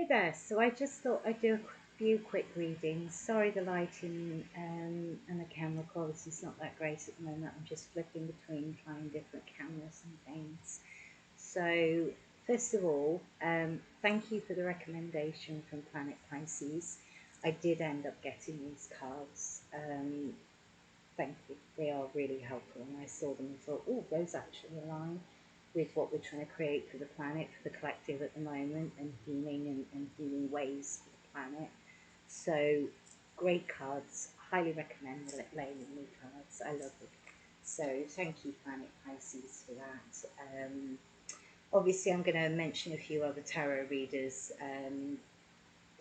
there. So I just thought I'd do a few quick readings. Sorry, the lighting and the camera quality is not that great at the moment. I'm just flipping between trying different cameras and things. So first of all, thank you for the recommendation from Planet Pisces. I did end up getting these cards. Thank you. They are really helpful. And I saw them and thought, oh, those actually align with what we're trying to create for the planet, for the collective at the moment, and healing and healing ways for the planet. So, great cards. Highly recommend the Laying Me cards. I love them. So, thank you, Planet Pisces, for that. Obviously, I'm going to mention a few other tarot readers.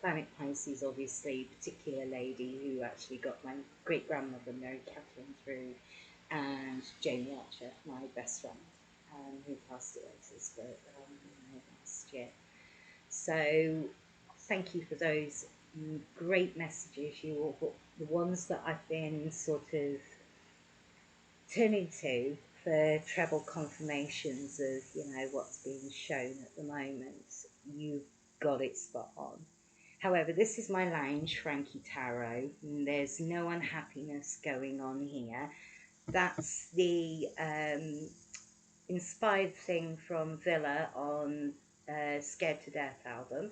Planet Pisces, obviously, particular lady who actually got my great grandmother Mary Catherine through, and Jamie Archer, my best friend, who passed away last year. So, thank you for those great messages. You all, the ones that I've been sort of turning to for treble confirmations of what's being shown at the moment. You've got it spot on. However, this is my lounge, Frankie Tarot. And there's no unhappiness going on here. That's the inspired thing from Villa on Scared to Death album,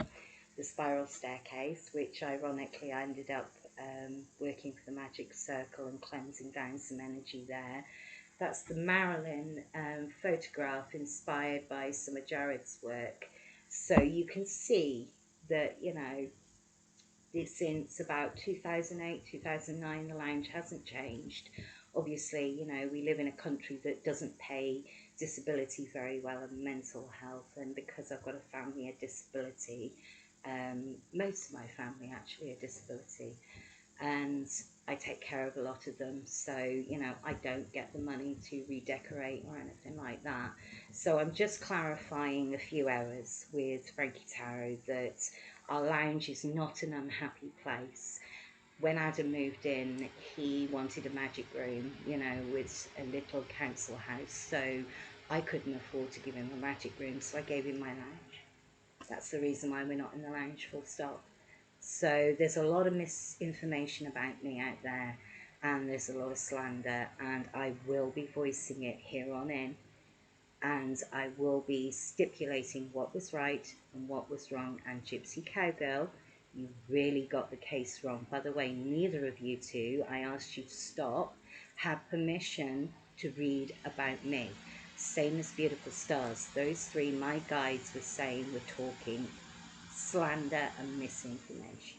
the Spiral Staircase, which ironically I ended up working for the Magic Circle and cleansing down some energy there. That's the Marilyn photograph inspired by some of Jared's work. So you can see that, since about 2008, 2009, the lounge hasn't changed. Obviously, we live in a country that doesn't pay disability very well and mental health. And because I've got a family of disability, most of my family actually are disability, and I take care of a lot of them. So, I don't get the money to redecorate or anything like that. So I'm just clarifying a few errors with Frankie Tarot, that our lounge is not an unhappy place. When Adam moved in, he wanted a magic room, with a little council house. So I couldn't afford to give him a magic room, so I gave him my lounge. That's the reason why we're not in the lounge, full stop. So there's a lot of misinformation about me out there, and there's a lot of slander, and I will be voicing it here on in, and I will be stipulating what was right and what was wrong. And Gypsy Cowgirl, you really got the case wrong. By the way, neither of you two, I asked you to stop, have permission to read about me. Same as Beautiful Stars. Those three, my guides were saying, were talking slander and misinformation.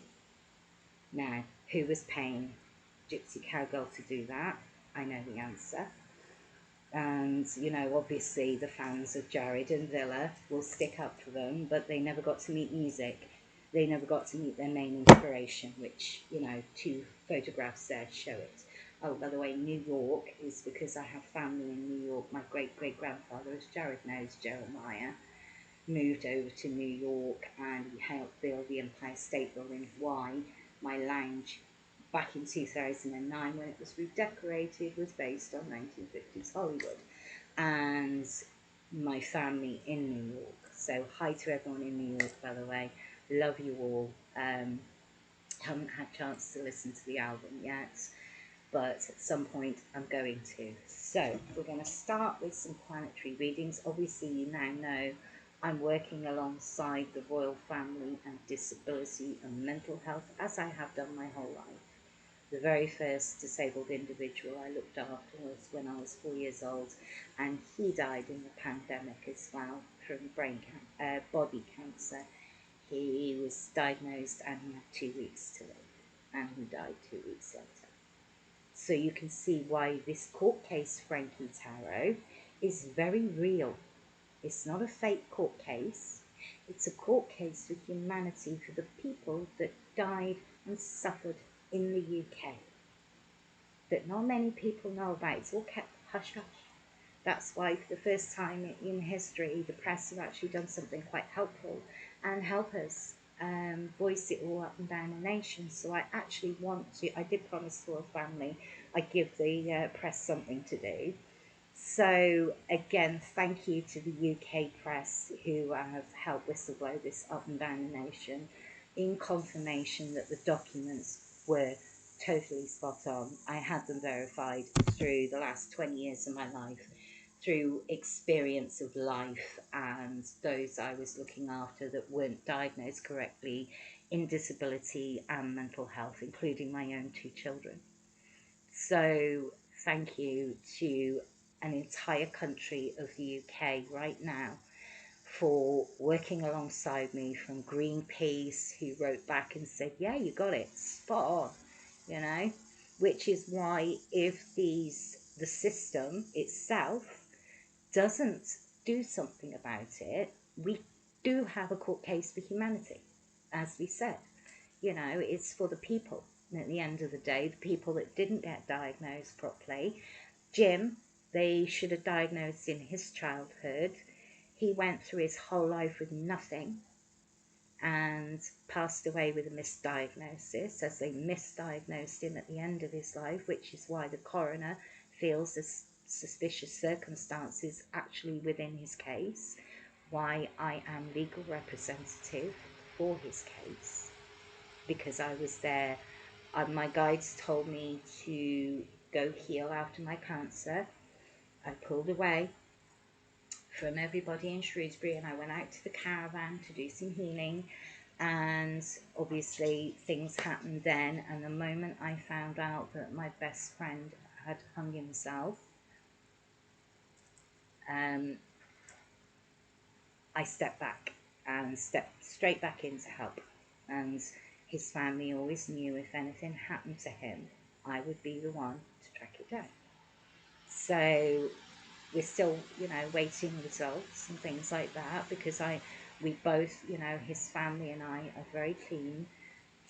Now, who was paying Gypsy Cowgirl to do that? I know the answer. And, obviously the fans of Jared and Villa will stick up for them, but they never got to meet music. They never got to meet their main inspiration, which, two photographs there show it. Oh, by the way, New York is because I have family in New York. My great-great-grandfather, as Jared knows, Jeremiah, moved over to New York, and he helped build the Empire State Building. Why? My lounge, back in 2009, when it was redecorated, was based on 1950s Hollywood, and my family in New York. So hi to everyone in New York, by the way. Love you all. Haven't had a chance to listen to the album yet, but at some point I'm going to. So we're going to start with some planetary readings. Obviously, you now know I'm working alongside the royal family and disability and mental health, as I have done my whole life. The very first disabled individual I looked after was when I was 4 years old, and he died in the pandemic as well from body cancer. He was diagnosed and he had 2 weeks to live, and he died 2 weeks later. So you can see why this court case, Frankie Tarot, is very real. It's not a fake court case. It's a court case for humanity, for the people that died and suffered in the UK, that not many people know about. It's all kept hush hush. That's why for the first time in history, the press have actually done something quite helpful and help us voice it all up and down the nation. So I actually I did promise to our family I'd give the press something to do. So again, thank you to the UK press who have helped whistleblow this up and down the nation in confirmation that the documents were totally spot on. I had them verified through the last 20 years of my life, through experience of life and those I was looking after that weren't diagnosed correctly in disability and mental health, including my own two children. So thank you to an entire country of the UK right now for working alongside me, from Greenpeace, who wrote back and said, yeah, you got it, spot on, you know, which is why if the system itself doesn't do something about it, we do have a court case for humanity, as we said. You know, it's for the people. And at the end of the day, the people that didn't get diagnosed properly, Jim, they should have diagnosed in his childhood. He went through his whole life with nothing and passed away with a misdiagnosis, as they misdiagnosed him at the end of his life, which is why the coroner feels there's suspicious circumstances actually within his case, why I am legal representative for his case, because I was there. My guides told me to go heal after my cancer. I pulled away from everybody in Shrewsbury and I went out to the caravan to do some healing. And obviously things happened then, and the moment I found out that my best friend had hung himself, I stepped back and stepped straight back in to help. And his family always knew if anything happened to him, I would be the one to track it down. So we're still, waiting results and things like that, because we both, his family and I are very keen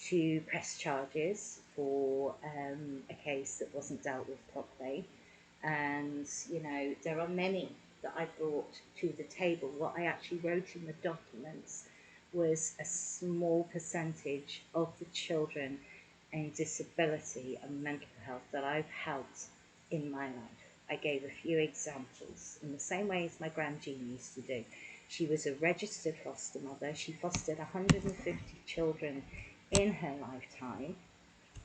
to press charges for a case that wasn't dealt with properly. And, there are many that I brought to the table. What I actually wrote in the documents was a small percentage of the children in disability and mental health that I've helped in my life. I gave a few examples in the same way as my Grand Jean used to do. She was a registered foster mother. She fostered 150 children in her lifetime,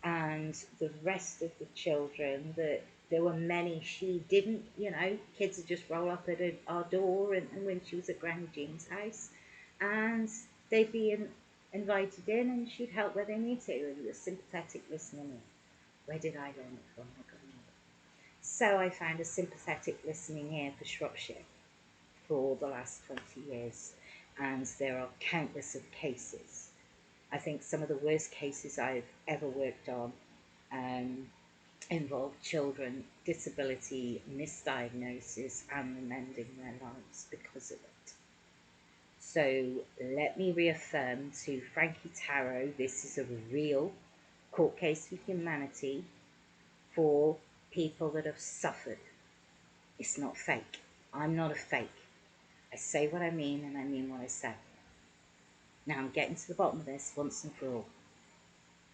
and the rest of the children, that there were many she didn't, kids would just roll up at our door, and when she was at Granny Jean's house, and they'd be invited in and she'd help where they need to, and the sympathetic listening. Where did I learn it from? I got know. So I found a sympathetic listening ear for Shropshire for the last 20 years, and there are countless of cases. I think some of the worst cases I've ever worked on involve children, disability, misdiagnosis, and amending their lives because of it. So let me reaffirm to Frankie Tarot, this is a real court case for humanity for people that have suffered. It's not fake. I'm not a fake. I say what I mean and I mean what I say. Now I'm getting to the bottom of this once and for all,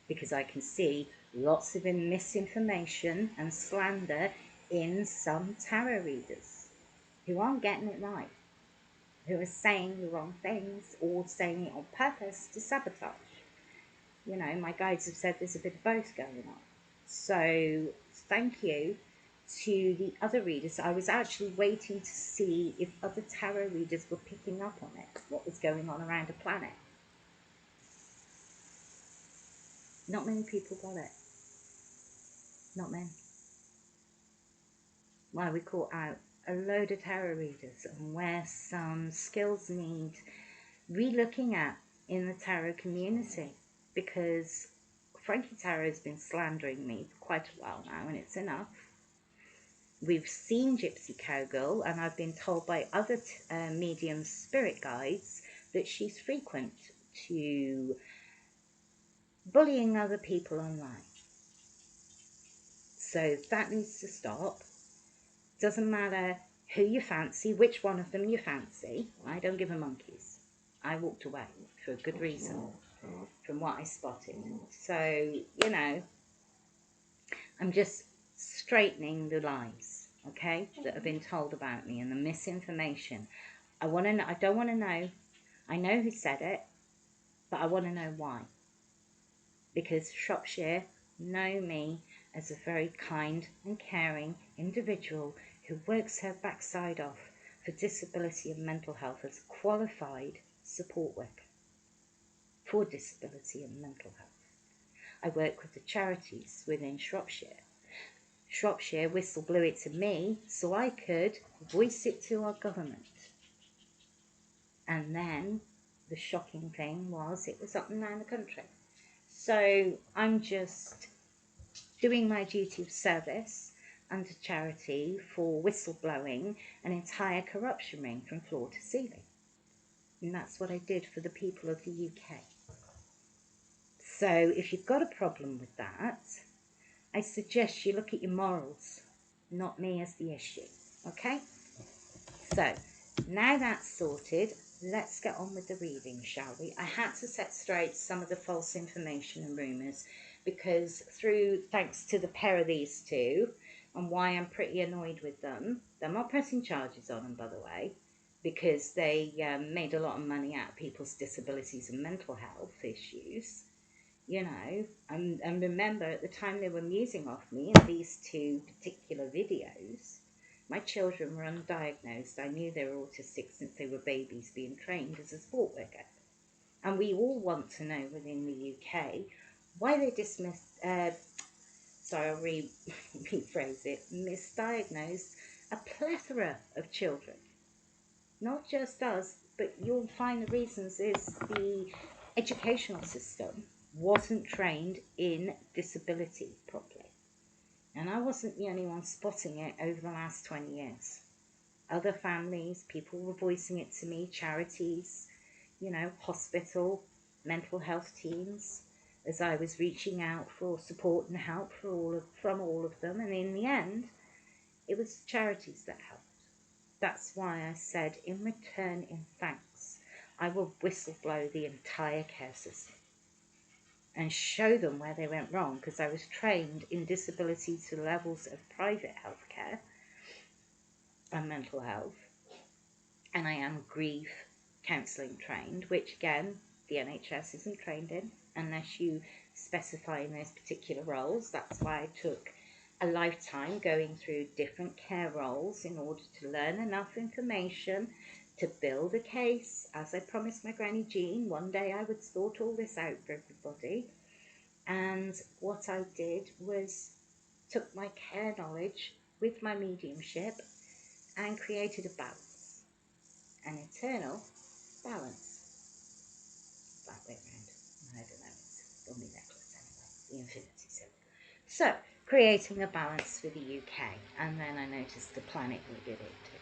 because I can see lots of misinformation and slander in some tarot readers who aren't getting it right, who are saying the wrong things or saying it on purpose to sabotage. My guides have said there's a bit of both going on. So thank you to the other readers. I was actually waiting to see if other tarot readers were picking up on it, what was going on around the planet. Not many people got it. Not many. Why we caught out a load of tarot readers, and where some skills need re-looking at in the tarot community, because Frankie Tarot has been slandering me for quite a while now, and it's enough. We've seen Gypsy Cowgirl, and I've been told by other medium spirit guides that she's frequent to bullying other people online. So that needs to stop. Doesn't matter who you fancy, which one of them you fancy. I don't give a monkeys. I walked away for a good reason from what I spotted. So, I'm just straightening the lies, okay, that have been told about me and the misinformation. I want to know. I don't want to know. I know who said it, but I want to know why. Because Shropshire know me as a very kind and caring individual who works her backside off for disability and mental health as a qualified support worker for disability and mental health. I work with the charities within Shropshire. Shropshire whistle blew it to me so I could voice it to our government. And then the shocking thing was it was up and down the country. So I'm just doing my duty of service under charity for whistleblowing an entire corruption ring from floor to ceiling. And that's what I did for the people of the UK. So if you've got a problem with that, I suggest you look at your morals, not me as the issue. Okay? So now that's sorted, let's get on with the reading, shall we? I had to set straight some of the false information and rumours because thanks to the pair of these two, and why I'm pretty annoyed with them, they're not pressing charges on them, by the way, because they made a lot of money out of people's disabilities and mental health issues, you know, and remember at the time they were musing off me in these two particular videos, my children were undiagnosed. I knew they were autistic since they were babies being trained as a sport worker. And we all want to know within the UK why they I'll rephrase it, misdiagnosed a plethora of children. Not just us, but you'll find the reasons is the educational system wasn't trained in disability properly. And I wasn't the only one spotting it over the last 20 years. Other families, people were voicing it to me, charities, you know, hospital, mental health teams, as I was reaching out for support and help from all of them. And in the end, it was charities that helped. That's why I said, in return, in thanks, I will whistleblow the entire care system and show them where they went wrong, because I was trained in disability to levels of private healthcare and mental health, and I am grief counselling trained, which again the NHS isn't trained in unless you specify in those particular roles. That's why I took a lifetime going through different care roles in order to learn enough information to build a case. As I promised my Granny Jean, one day I would sort all this out for everybody. And what I did was took my care knowledge with my mediumship and created a balance, an internal balance. That way around. I don't know, it's on my necklace anyway, the infinity symbol. So, creating a balance for the UK, and then I noticed the planet we did it to.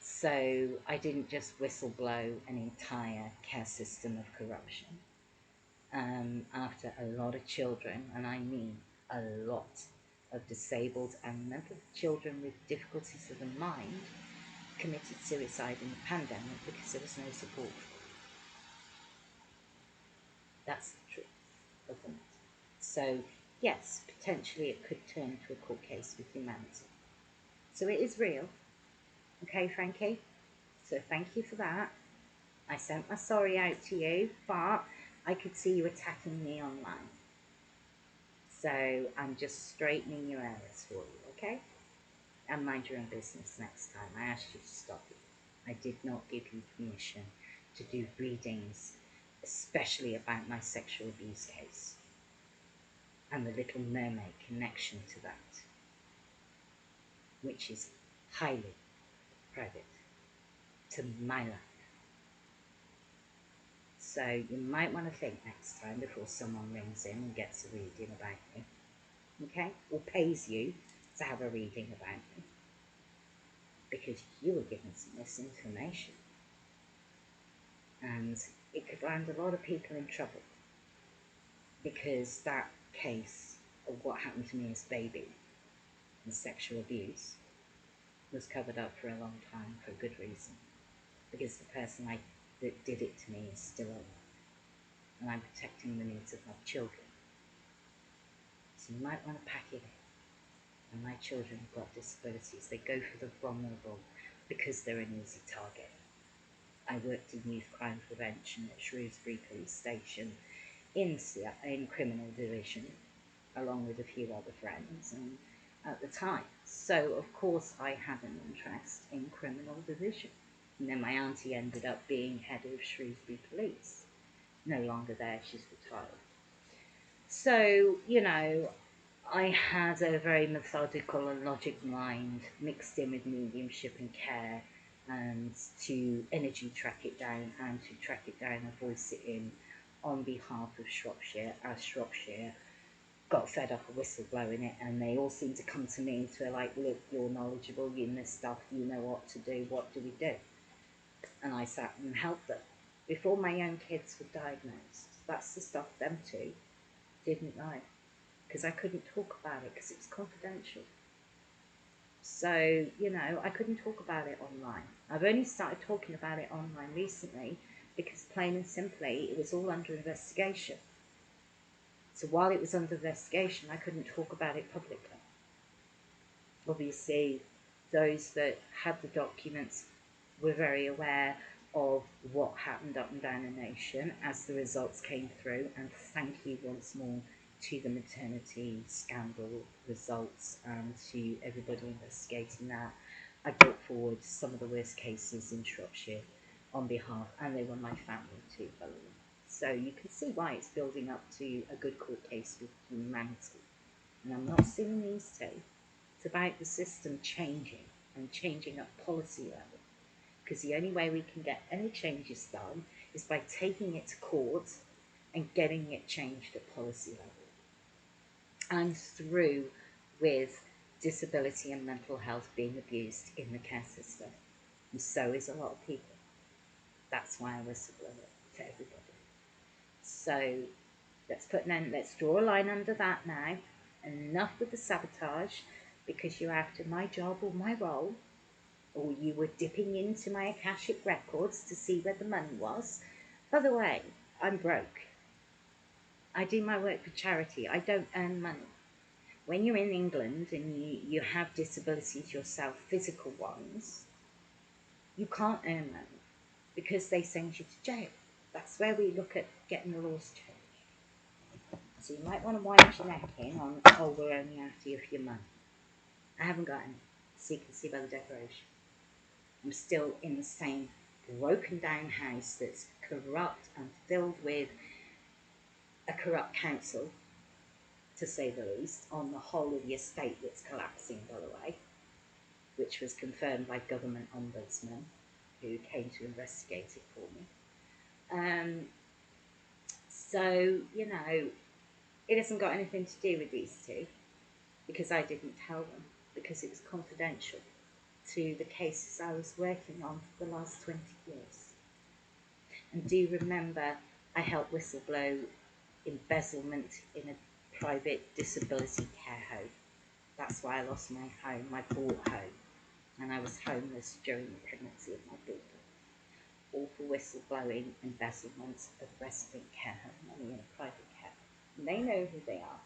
So I didn't just whistleblow an entire care system of corruption. After a lot of children, and I mean a lot of disabled and mental children with difficulties of the mind, committed suicide in the pandemic because there was no support for them. That's the truth of the matter. So, yes, potentially it could turn to a court case with humanity. So it is real. Okay, Frankie? So thank you for that. I sent my sorry out to you, but I could see you attacking me online. So I'm just straightening your errors for you, okay? And mind your own business next time. I asked you to stop it. I did not give you permission to do readings, especially about my sexual abuse case and the Little Mermaid connection to that, which is highly private to my life. So you might want to think next time before someone rings in and gets a reading about you, okay? Or pays you to have a reading about you, because you were given some misinformation. And it could land a lot of people in trouble, because that case of what happened to me as a baby and sexual abuse was covered up for a long time for a good reason, because the person that did it to me is still alive, and I'm protecting the needs of my children. So you might want to pack it in. and my children have got disabilities. They go for the vulnerable because they're an easy target. I worked in youth crime prevention at Shrewsbury Police Station in criminal division, along with a few other friends, and at the time. So of course I had an interest in criminal division. And then my auntie ended up being head of Shrewsbury Police. No longer there, she's retired. So, I had a very methodical and logic mind mixed in with mediumship and care, and to energy track it down and to track it down and voice it in on behalf of Shropshire, as Shropshire got fed up of whistleblowing it, and they all seemed to come to me to like, look, you're knowledgeable in this stuff, you know what to do, what do we do? And I sat and helped them before my own kids were diagnosed. That's the stuff them two didn't know, because I couldn't talk about it because it was confidential. So, I couldn't talk about it online. I've only started talking about it online recently because, plain and simply, it was all under investigation. So while it was under investigation, I couldn't talk about it publicly. Obviously, those that had the documents were very aware of what happened up and down the nation as the results came through, and thank you once more to the maternity scandal results and to everybody investigating that. I brought forward some of the worst cases in Shropshire on behalf, and they were my family too, by the way. So you can see why it's building up to a good court case with humanity. And I'm not seeing these two. It's about the system changing and changing at policy level. Because the only way we can get any changes done is by taking it to court and getting it changed at policy level. And through with disability and mental health being abused in the care system. And so is a lot of people. That's why I whistleblow it to everybody. So let's draw a line under that now. Enough with the sabotage, because you're after my job or my role, or you were dipping into my Akashic records to see where the money was. By the way, I'm broke. I do my work for charity. I don't earn money. When you're in England and you have disabilities yourself, physical ones, you can't earn money because they send you to jail. That's where we look at getting the laws changed. So you might want to wind your neck in on, oh, we're only after you for your money. I haven't got any, so you can see by the decoration. I'm still in the same broken down house that's corrupt and filled with a corrupt council, to say the least, on the whole of the estate that's collapsing, by the way, which was confirmed by government ombudsman who came to investigate it for me. So, it hasn't got anything to do with these two, because I didn't tell them, because it was confidential to the cases I was working on for the last 20 years. And do remember, I helped whistleblow embezzlement in a private disability care home. That's why I lost my home. I bought home, and I was homeless during the pregnancy of my daughter. All for whistleblowing embezzlement of resident care home money in a private care. And they know who they are.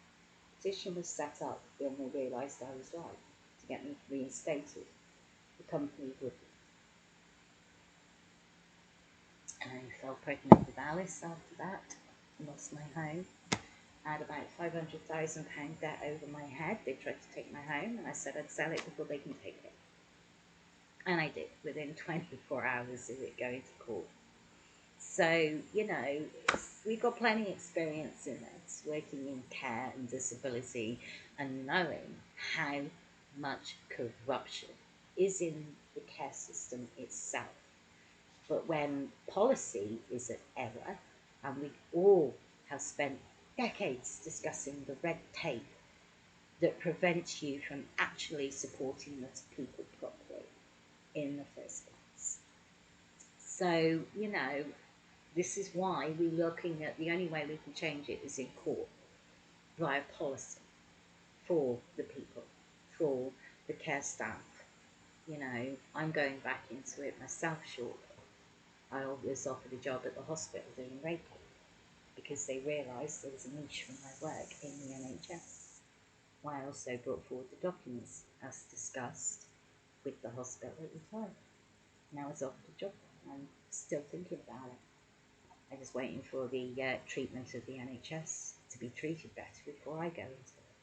The petition was set up when they realised I was right to get me reinstated. The company wouldn't. I fell pregnant with Alice after that. Lost my home. I had about £500,000 debt over my head. They tried to take my home, and I said I'd sell it before they can take it. And I did, within 24 hours of it going to court. So, we've got plenty of experience in this, working in care and disability, and knowing how much corruption is in the care system itself. But when policy is at error, and we all have spent decades discussing the red tape that prevents you from actually supporting the people properly in the first place. So, this is why we're looking at the only way we can change it is in court, via policy, for the people, for the care staff. I'm going back into it myself shortly. I was offered a job at the hospital doing radio because they realised there was a niche for my work in the NHS. I also brought forward the documents as discussed with the hospital at the time. And I was offered a job there. I'm still thinking about it. I'm just waiting for the treatment of the NHS to be treated better before I go into it.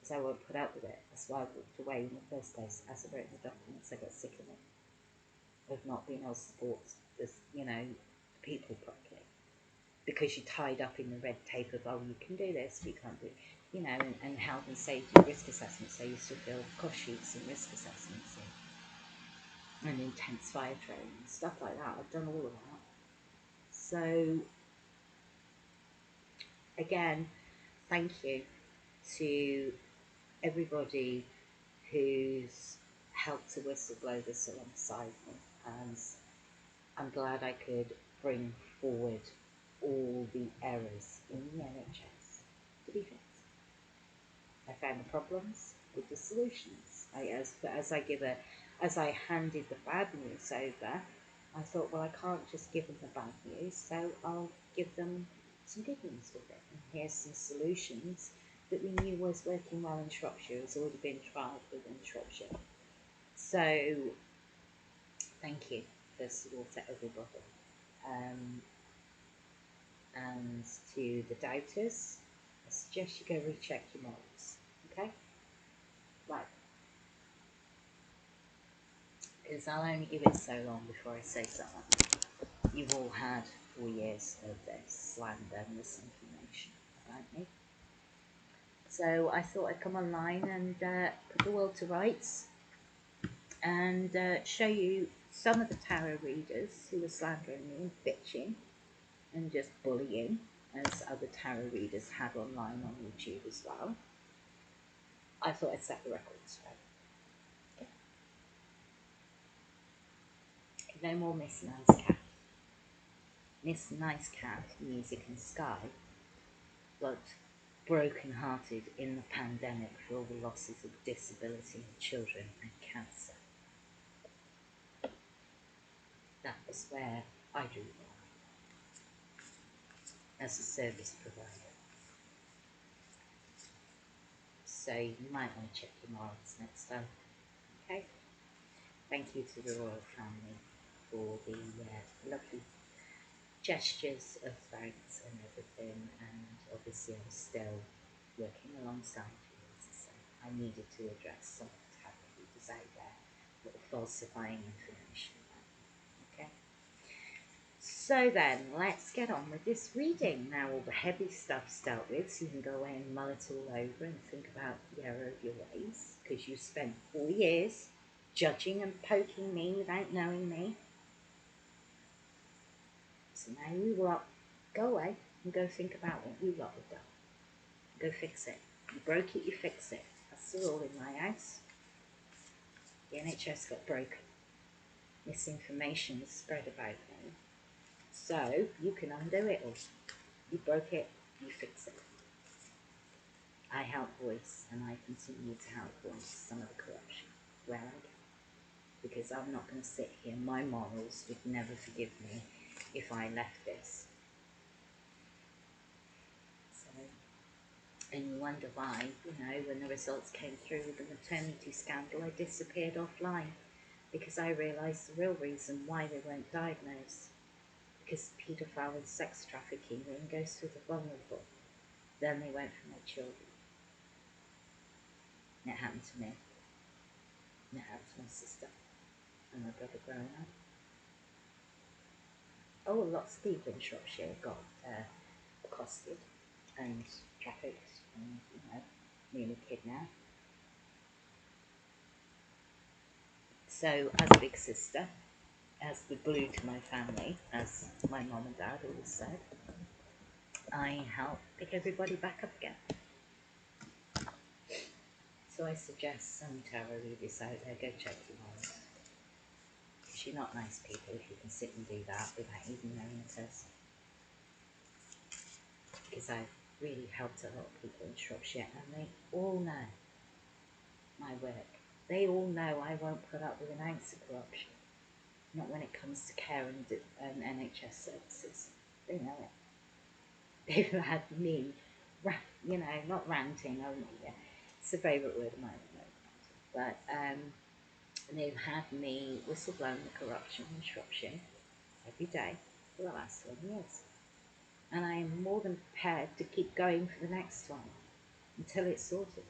Because I won't put up with it. That's why I walked away in the first place. As I wrote the documents, I got sick of it. Of not being able to support this, people properly. Because you're tied up in the red tape of, oh, you can do this, but you can't do, and health and safety risk assessments. So I used to fill cost sheets and risk assessments and intense fire training and stuff like that. I've done all of that. So, again, thank you to everybody who's helped to whistleblow this alongside me. And I'm glad I could bring forward all the errors in the NHS to be fixed. I found the problems with the solutions. As I handed the bad news over, I thought, well, I can't just give them the bad news, so I'll give them some good news with it. And here's some solutions that we knew was working well in Shropshire. It's already been trialled within Shropshire. So, thank you, first of all, to everybody. And to the doubters, I suggest you go recheck your morals, okay? Right. Because I'll only give it so long before I say something. You've all had 4 years of this slander and misinformation about me. So I thought I'd come online and put the world to rights and show you some of the tarot readers who were slandering me and bitching and just bullying, as other tarot readers had online on YouTube as well. I thought I'd set the record straight. Okay. No more Miss Nice Cat. Miss Nice Cat, Music and Sky, but broken-hearted in the pandemic for all the losses of disability in children and cancer. That was where I drew the line as a service provider. So you might want to check your morals next time. Okay? Thank you to the royal family for the lovely gestures of thanks and everything, and obviously I'm still working alongside you, as I say. I needed to address some of the tarot readers out there that are falsifying information about me. Okay? So then, let's get on with this reading. Now all the heavy stuff's dealt with, so you can go away and mull it all over and think about the error of your ways, because you spent 4 years judging and poking me without knowing me. So now you lot go away and go think about what you lot have done. Go fix it. You broke it, you fix it. That's the rule in my house. The NHS got broken. Misinformation was spread about me. So you can undo it all. You broke it, you fix it. I help voice, and I continue to help voice some of the corruption where I can. Because I'm not going to sit here. My morals would never forgive me if I left this. So, and you wonder why, when the results came through with the maternity scandal, I disappeared offline. Because I realised the real reason why they weren't diagnosed. Because paedophile and sex trafficking then goes to the vulnerable. Then they went for my children. And it happened to me. And it happened to my sister and my brother growing up. Oh, lots of people in Shropshire got accosted and trafficked and, nearly kidnapped. So, as a big sister, as the glue to my family, as my mum and dad always said, I help pick everybody back up again. So I suggest some tarot readers out there, go check your morals. Because you're not nice people if you can sit and do that without even knowing a person. Because I've really helped a lot of people in Shropshire, and they all know my work. They all know I won't put up with an ounce of corruption. Not when it comes to care and NHS services. They know it. They've had me, not ranting only, It's a favourite word of mine at the moment. But they've had me whistleblowing the corruption in Shropshire every day for the last 20 years. And I am more than prepared to keep going for the next one until it's sorted,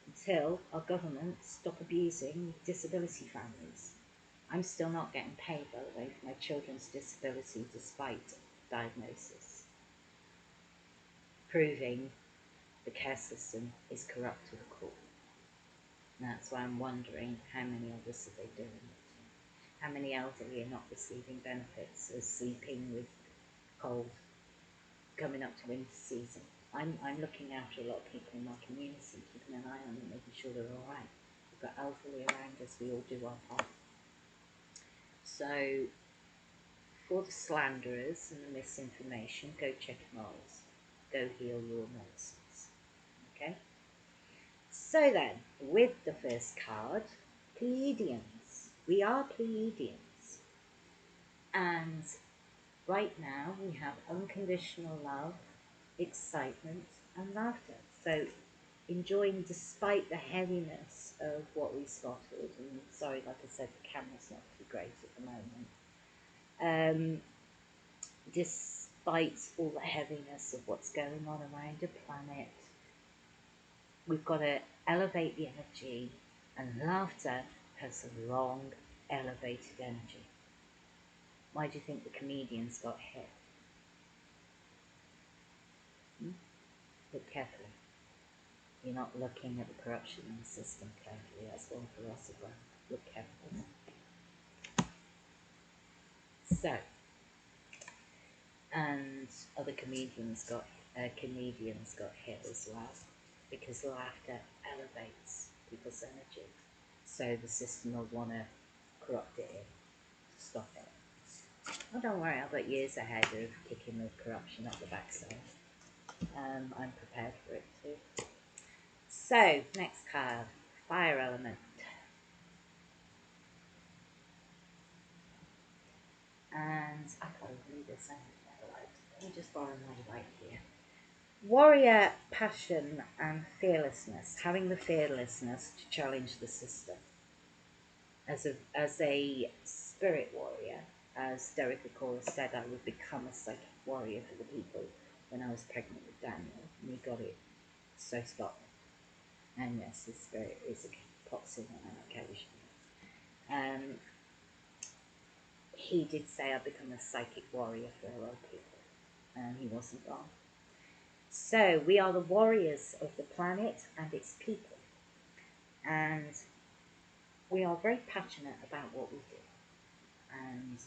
until our government stop abusing disability families. I'm still not getting paid, by the way, for my children's disability despite diagnosis, proving the care system is corrupt to the core. And that's why I'm wondering how many of us are they doing it to? How many elderly are not receiving benefits as sleeping with cold coming up to winter season? I'm looking after a lot of people in my community, keeping an eye on them, making sure they're all right. We've got elderly around us, we all do our part. So, for the slanderers and the misinformation, go check your morals. Go heal your nonsense. Okay? So then, with the first card, Pleiadians. We are Pleiadians. And right now we have unconditional love, excitement, and laughter. So enjoying despite the heaviness of what we spotted. And sorry, like I said, the camera's not too great at the moment. Despite all the heaviness of what's going on around the planet, we've got to elevate the energy, and laughter has a long, elevated energy. Why do you think the comedians got hit? Look carefully. You're not looking at the corruption in the system carefully. That's one for us as well. Look carefully. So, and other comedians got hit as well, because laughter elevates people's energy. So the system will want to corrupt it in, to stop it. Oh, don't worry, I've got years ahead of kicking the corruption up the backside. I'm prepared for it too. So, next card, fire element. And I can't read this out. Let me just borrow my light here. Warrior, passion, and fearlessness. Having the fearlessness to challenge the system. As a spirit warrior, as Derek Acora said, I would become a psychic warrior for the people when I was pregnant with Daniel, and he got it so spot on. And yes, his spirit pops in on occasion. He did say I'd become a psychic warrior for a lot of people, and he wasn't wrong. So we are the warriors of the planet and its people, and we are very passionate about what we do, and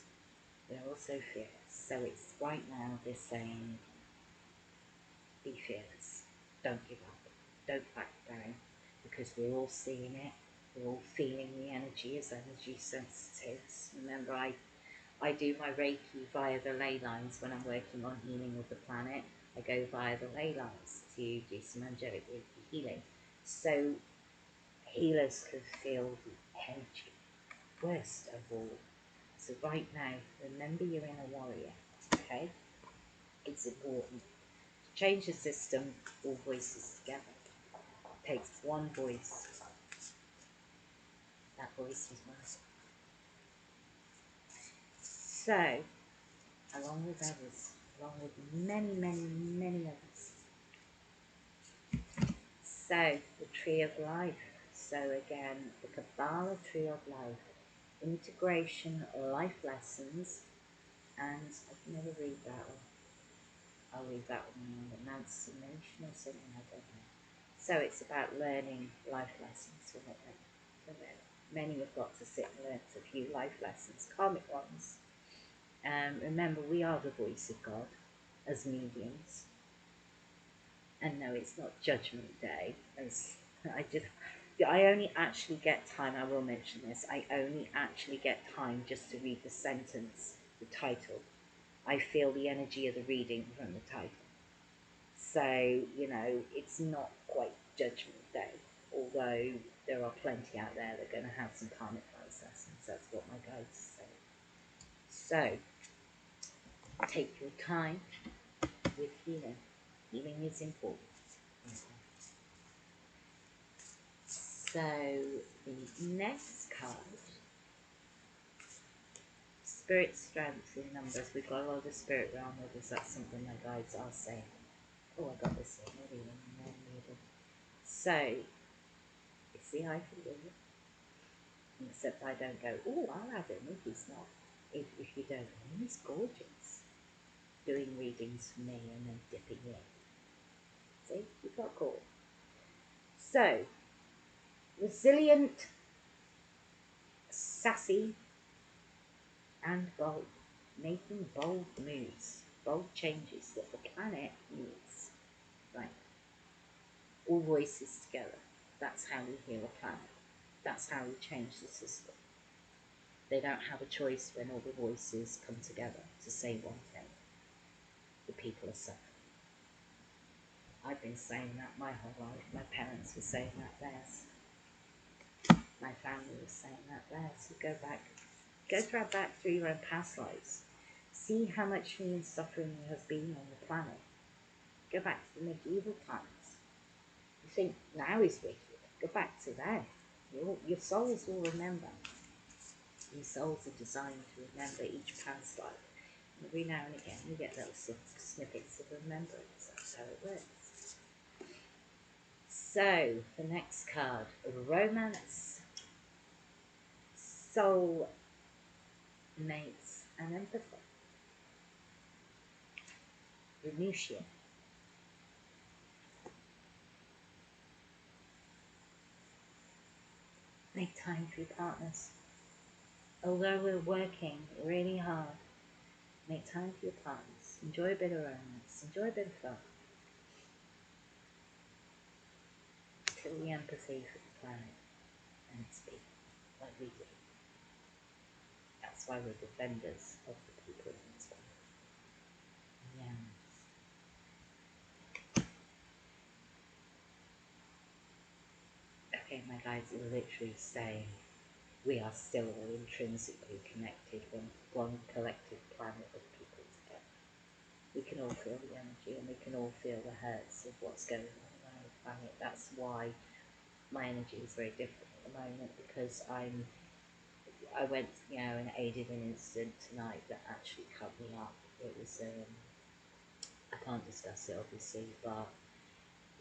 we're also fearless. So it's right now they're saying, be fearless, don't give up, don't back down, because we're all seeing it, we're all feeling the energy as energy sensitives. Remember, I do my Reiki via the ley lines when I'm working on healing of the planet. I go via the ley lines to do some angelic healing. So healers can feel the energy. Worst of all. So right now, remember you're in a warrior, okay? It's important. To change the system, all voices together. It takes one voice. That voice is mine. So, along with others, along with many, many, many others. So, the Tree of Life. So again, the Kabbalah Tree of Life. Integration, life lessons, and I can never read that one. I'll read that one, emancipation or something, I don't know. So it's about learning life lessons from it. Many have got to sit and learn a few life lessons, karmic ones. Remember, we are the voice of God as mediums. And no, it's not Judgment Day. As I only actually get time, I will mention this, I only actually get time just to read the sentence, the title. I feel the energy of the reading from the title. So, it's not quite Judgment Day, although there are plenty out there that are going to have some karmic processing. That's what my guides say. So, take your time with healing. Healing is important. So the next card, spirit strength in numbers. We've got a lot of spirit realm with us. That's something my guides are saying. Oh, I got this here. Maybe one more. So it's the eye for you. Except I don't go, oh, I'll have him if he's not. If you don't know him, he's gorgeous. Doing readings for me and then dipping in. See, you got caught. So, resilient, sassy, and bold. Making bold moves, bold changes that the planet needs. Right. All voices together. That's how we heal a planet. That's how we change the system. They don't have a choice when all the voices come together to say one thing. The people are suffering. I've been saying that my whole life. My parents were saying that theirs. My family was saying that theirs. So go back through your own past lives. See how much human suffering there has been on the planet. Go back to the medieval times. You think now is wicked. Go back to then. Your souls will remember. Your souls are designed to remember each past life. And every now and again you get little snippets of remembrance. That's how it works. So, the next card, romance, soul mates, and empathy. Venusian. Make time for your partners. Although we're working really hard, make time for your partners. Enjoy a bit of romance. Enjoy a bit of fun. Feel the empathy for the planet and its people, like we do. That's why we're defenders of the people in its planet. Yeah. Okay, my guides are literally saying we are still all intrinsically connected when one collective planet of people together. We can all feel the energy and we can all feel the hurts of what's going on around the planet. That's why my energy is very different at the moment, because I went, and aided an incident tonight that actually cut me up. It was, I can't discuss it obviously, but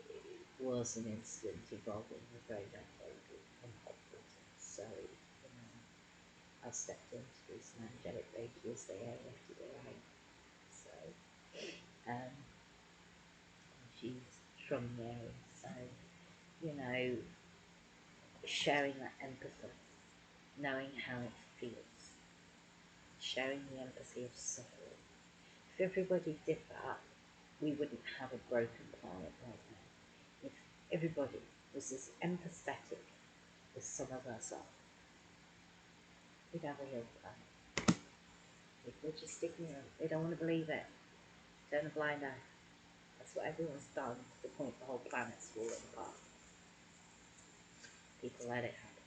it was an incident involving a very young baby in hospital. So, I stepped in to do some angelic reiki as they airlifted her out. So, she's from the area. So, sharing that empathy, knowing how it feels, sharing the empathy of suffering. If everybody did that, we wouldn't have a broken planet right now. If everybody was as empathetic as some of us are, we'd have a healed planet. People are just ignorant. They don't want to believe it. Turn a blind eye. That's what everyone's done to the point the whole planet's falling apart. People let it happen.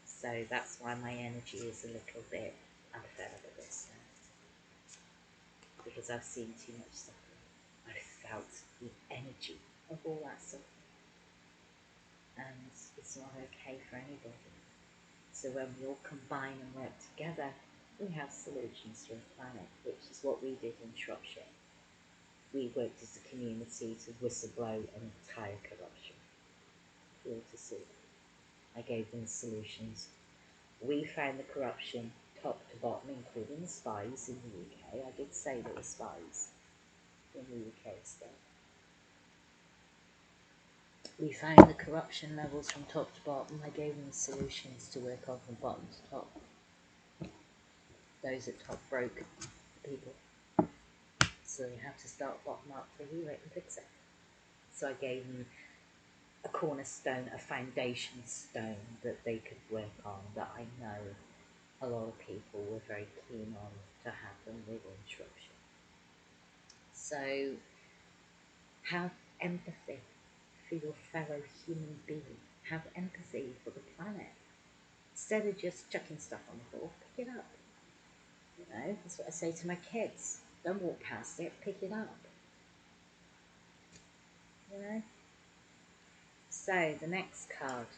So that's why my energy is a little bit unfair with this now. Because I've seen too much suffering. I've felt the energy of all that suffering. And it's not okay for anybody. So when we all combine and work together, we have solutions for the planet, which is what we did in Shropshire. We worked as a community to whistleblow an entire corruption. All to see. I gave them solutions. We found the corruption top to bottom, including the spies in the UK. I did say there were spies in the UK still. We found the corruption levels from top to bottom. I gave them solutions to work on from bottom to top. Those at top broke the people. So they have to start bottom up to heal it and fix it. So I gave them a cornerstone, a foundation stone that they could work on, that I know a lot of people were very keen on to happen within Shropshire. So have empathy for your fellow human being. Have empathy for the planet. Instead of just chucking stuff on the floor, pick it up. That's what I say to my kids. Don't walk past it, pick it up. So the next card,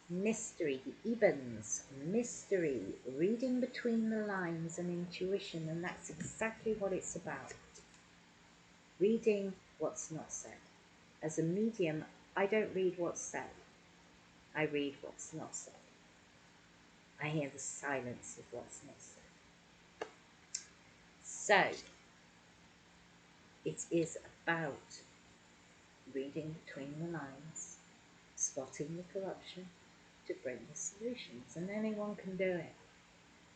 mystery, the Ebens, mystery, reading between the lines and intuition, and that's exactly what it's about. Reading what's not said. As a medium, I don't read what's said. I read what's not said. I hear the silence of what's not said. So, it is about reading between the lines, spotting the corruption to bring the solutions, and anyone can do it.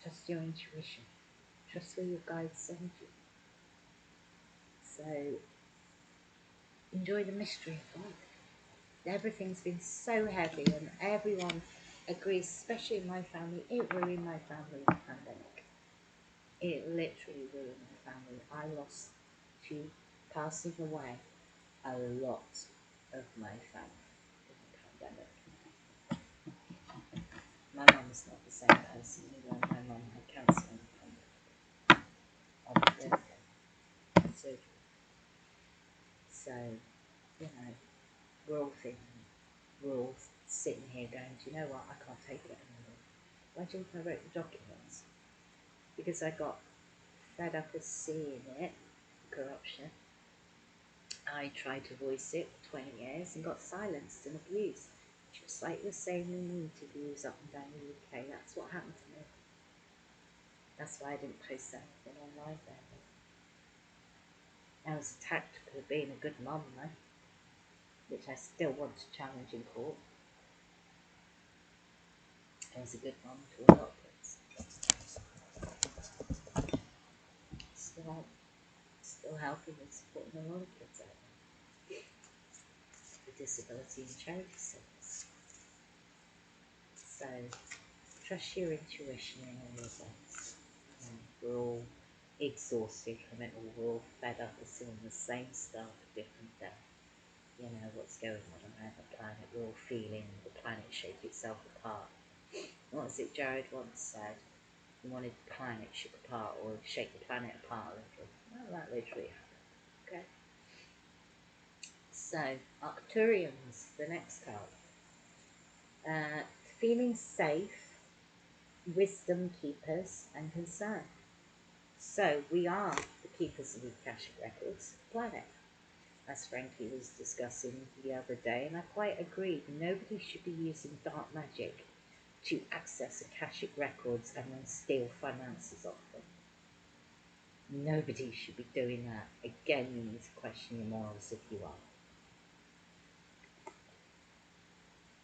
Trust your intuition. Trust where your guides send you. So, enjoy the mystery of life. Everything's been so heavy, and everyone agrees, especially in my family, it ruined my family in the pandemic. It literally ruined my family. I lost to passing away a lot of my family in the pandemic. My mum's not the same person either. My mum had cancer in the pandemic on the birthday surgery. So, you know, we're all thinking, we're all sitting here going, do you know what, I can't take it anymore. Why do you think I wrote the documents? Because I got fed up of seeing it, corruption. I tried to voice it for 20 years and got silenced and abused. Just like you're saying you need to use up and down the UK, that's what happened to me. That's why I didn't post anything online then. I was attacked for being a good mum though, which I still want to challenge in court. I was a good mum to a lot of kids. Still helping and supporting a lot of kids out there with disability and charity service. So trust your intuition in all of this. We're all exhausted from it all. We're all fed up of seeing the same stuff, different day. You know what's going on around the planet. We're all feeling the planet shake itself apart. What was it Jared once said? He wanted the planet shook apart, or shake the planet apart a little. Well, that literally happened. Okay. So, Arcturians, the next card. Feeling safe, wisdom keepers, and concern. So, we are the keepers of the Akashic records, the planet, as Frankie was discussing the other day, and I quite agree. Nobody should be using dark magic to access Akashic records and then steal finances off them. Nobody should be doing that. Again, you need to question your morals if you are.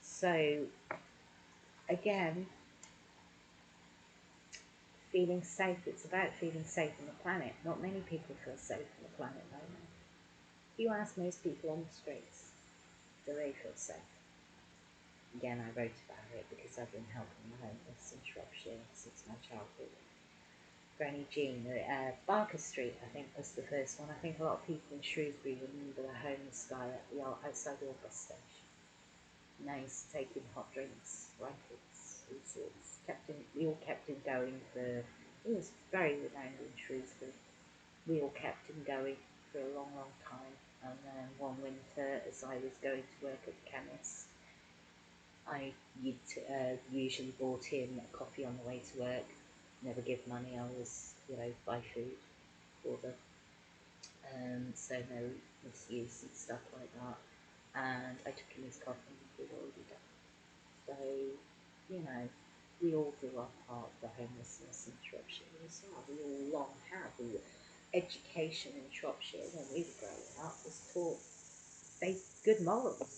So, again, feeling safe. It's about feeling safe on the planet. Not many people feel safe on the planet right now. If you ask most people on the streets, do they feel safe? Again, I wrote about it because I've been helping the homeless in Shropshire since my childhood. Granny Jean, Barker Street, I think was the first one. I think a lot of people in Shrewsbury remember the homeless guy at outside the old bus station. Nice, taking hot drinks, blankets, all sorts. We all kept him going for. He was very renowned in Shrewsbury. We all kept him going for a long, long time. And then one winter, as I was going to work at the chemist, I usually bought him a coffee on the way to work. Never give money. I was, buy food for them. So no misuse and stuff like that. And I took him his coffee and he'd already done. So, we all do our part for homelessness in Shropshire as well. We all long have. Education in Shropshire when we were growing up was taught good morals.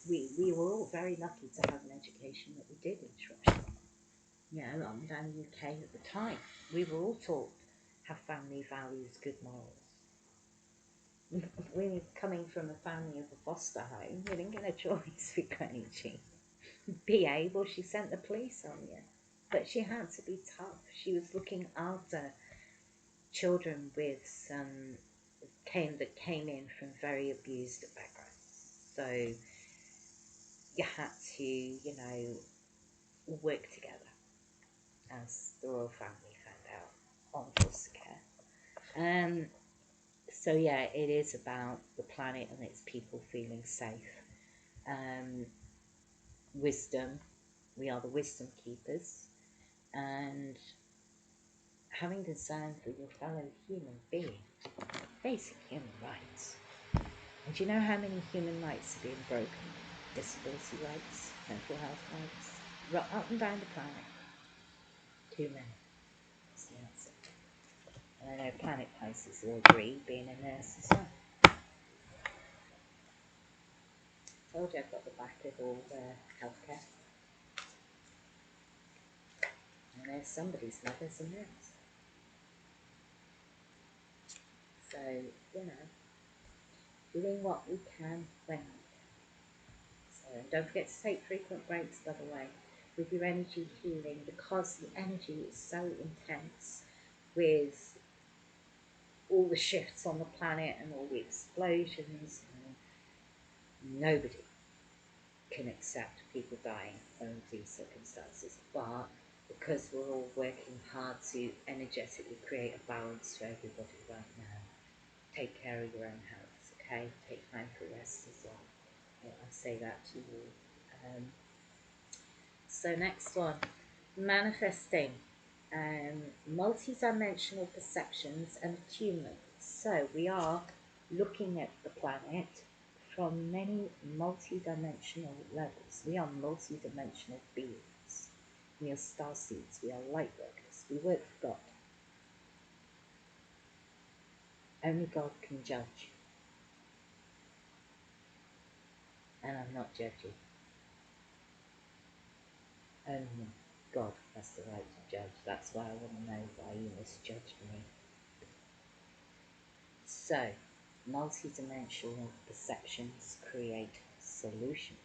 We were all very lucky to have an education that we did in Shropshire. Down in the UK at the time, we were all taught have family values, good morals. We coming from a family of a foster home, we didn't get a choice with Granny Jean. Be able, she sent the police on you. But she had to be tough. She was looking after children with that came in from very abused backgrounds. So you had to, work together, as the royal family found out on foster care. So yeah, it is about the planet and its people feeling safe. wisdom. We are the wisdom keepers. And having concern for your fellow human being, basic human rights. And do you know how many human rights are being broken? Disability rights, mental health rights, right up and down the planet. Too many. That's the answer. And I know Planet Places will agree, being a nurse as well. Told you I've got the back of all the healthcare. And there's somebody's mother's a nurse. So, you know, doing what we can when we can. So, and don't forget to take frequent breaks, by the way, with your energy healing, because the energy is so intense with all the shifts on the planet and all the explosions. And nobody can accept people dying under these circumstances, but because we're all working hard to energetically create a balance for everybody right now, take care of your own health, okay? Take time for rest as well. I say that to you. So next one, manifesting, multi-dimensional perceptions and attunement. So we are looking at the planet from many multi-dimensional levels. We are multi-dimensional beings. We are star seeds. We are light workers. We work for God. Only God can judge. And I'm not judging. Only God has the right to judge. That's why I want to know why you misjudged me. So, multi-dimensional perceptions create solutions.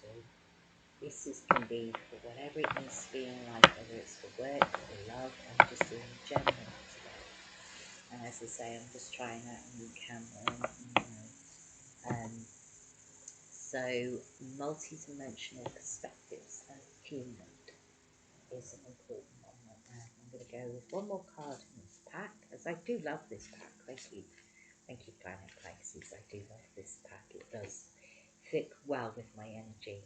So, can be for whatever it needs to be in life, whether it's for work, for love, and just in general today. And as I say, I'm just trying out a new camera. So, multi-dimensional perspectives and attunement is an important one right now. I'm going to go with one more card in this pack, as I do love this pack. Thank you, Planet Places. I do love this pack. It does fit well with my energy.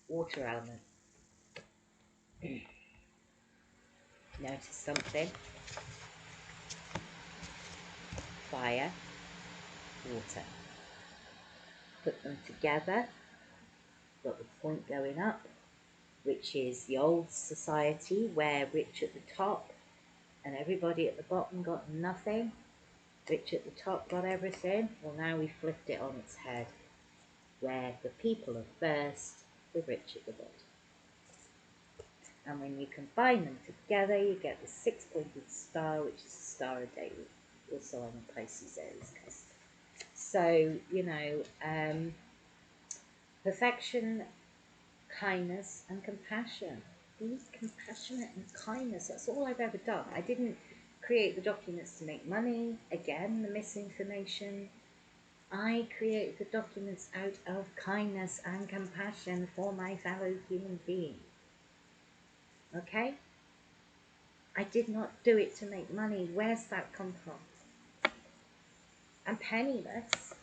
Water element. Notice something. Fire, water. Put them together. Got the point going up, which is the old society where rich at the top and everybody at the bottom got nothing. Rich at the top got everything. Well, now we flipped it on its head, where the people are first, the rich at the bottom. And when you combine them together, you get the six-pointed star, which is the Star of David, also on the Pisces Aries cusp. So, you know, perfection, kindness, and compassion. Be compassionate and kindness. That's all I've ever done. I didn't create the documents to make money. Again, the misinformation. I created the documents out of kindness and compassion for my fellow human being. Okay? I did not do it to make money. Where's that come from? I'm penniless.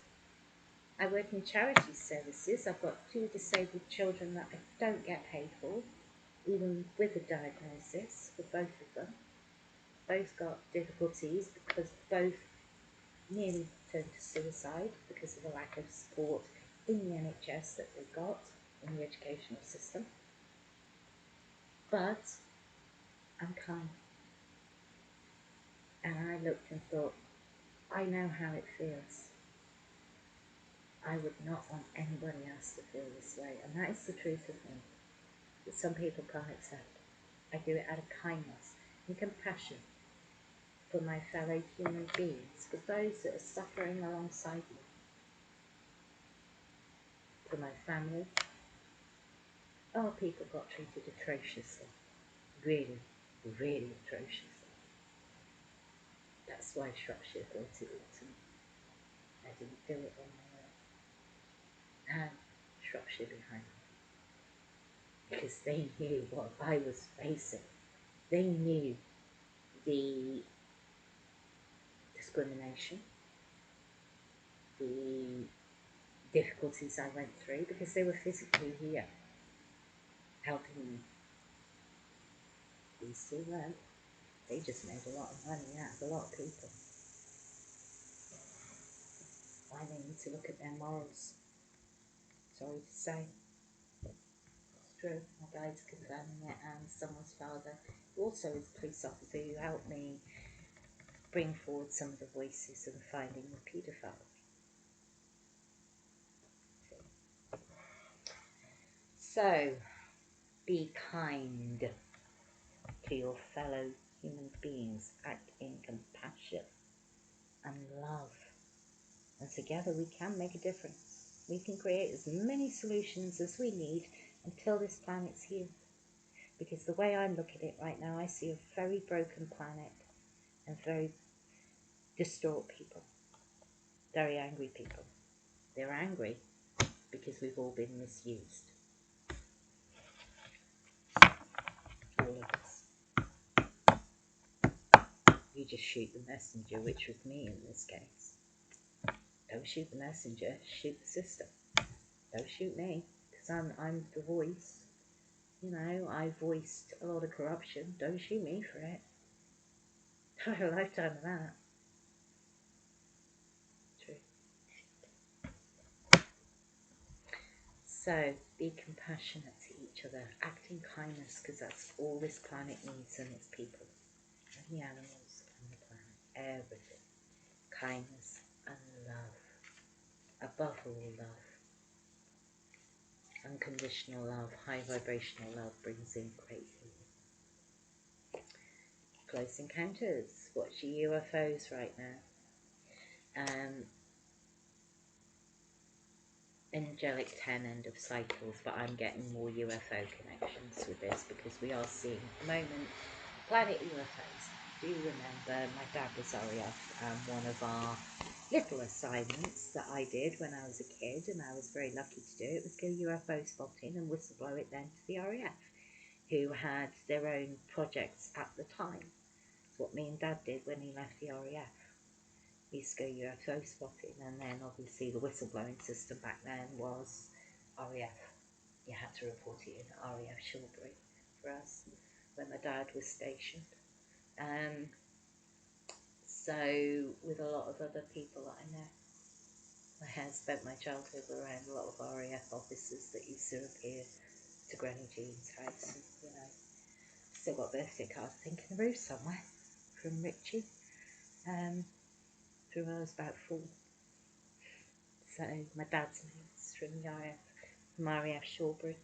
I work in charity services. I've got 2 disabled children that I don't get paid for, even with a diagnosis for both of them. Both got difficulties because both nearly turned to suicide because of the lack of support in the NHS that they got in the educational system. But I'm kind. And I looked and thought, I know how it feels. I would not want anybody else to feel this way. And that is the truth of me, that some people can't accept. I do it out of kindness and compassion for my fellow human beings, for those that are suffering alongside me, for my family. Oh, people got treated atrociously. Really, really atrociously. That's why Shropshire brought it all to me. I didn't do it on my own. And Shropshire behind me. Because they knew what I was facing. They knew the discrimination, the difficulties I went through because they were physically here helping me. These two were. They just made a lot of money out of a lot of people. Why they need to look at their morals. Sorry to say. It's true. My guide's confirming it, and someone's father, who also is a police officer, who helped me bring forward some of the voices of the finding of paedophiles. So, be kind to your fellow human beings. Act in compassion and love. And together we can make a difference. We can create as many solutions as we need until this planet's healed. Because the way I look at it right now, I see a very broken planet and very distraught people. Very angry people. They're angry because we've all been misused. All of us. You just shoot the messenger, which was me in this case. Don't shoot the messenger, shoot the system. Don't shoot me, because I'm the voice. You know, I voiced a lot of corruption. Don't shoot me for it. I had a lifetime of that. True. So, be compassionate to each other. Act in kindness, because that's all this planet needs and its people. And the animals and the planet. Everything. Kindness and love. Above all, love. Unconditional love, high vibrational love brings in great healing. Close encounters. Watch your UFOs right now. Angelic 10 end of cycles, but I'm getting more UFO connections with this because we are seeing at the moment planet UFOs. I do remember my dad was RAF, and one of our little assignments that I did when I was a kid, and I was very lucky to do it, was go UFO spotting and whistleblow it then to the RAF, who had their own projects at the time. It's what me and Dad did when he left the RAF. We used to go UFO spotting, and then obviously the whistleblowing system back then was RAF. You had to report it in RAF Shawbury for us when my dad was stationed. So with a lot of other people that I know, I had spent my childhood around a lot of RAF officers that used to appear to Granny Jean's house. And, you know, still got birthday cards, I think, in the roof somewhere from Richie. From when I was about 4. So my dad's mates from the RAF, from RAF Shawbury.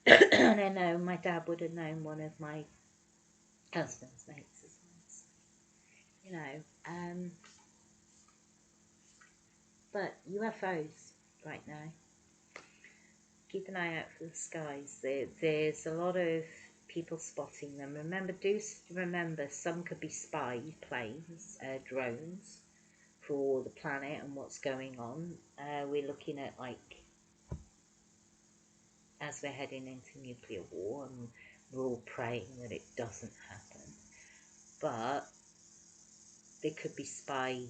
And I know my dad would have known one of my husband's mates as well. So, you know, but UFOs right now, keep an eye out for the skies. There's a lot of people spotting them. Remember, some could be spy planes, drones, for the planet and what's going on. We're looking at, like, as we're heading into nuclear war, and we're all praying that it doesn't happen. But there could be spy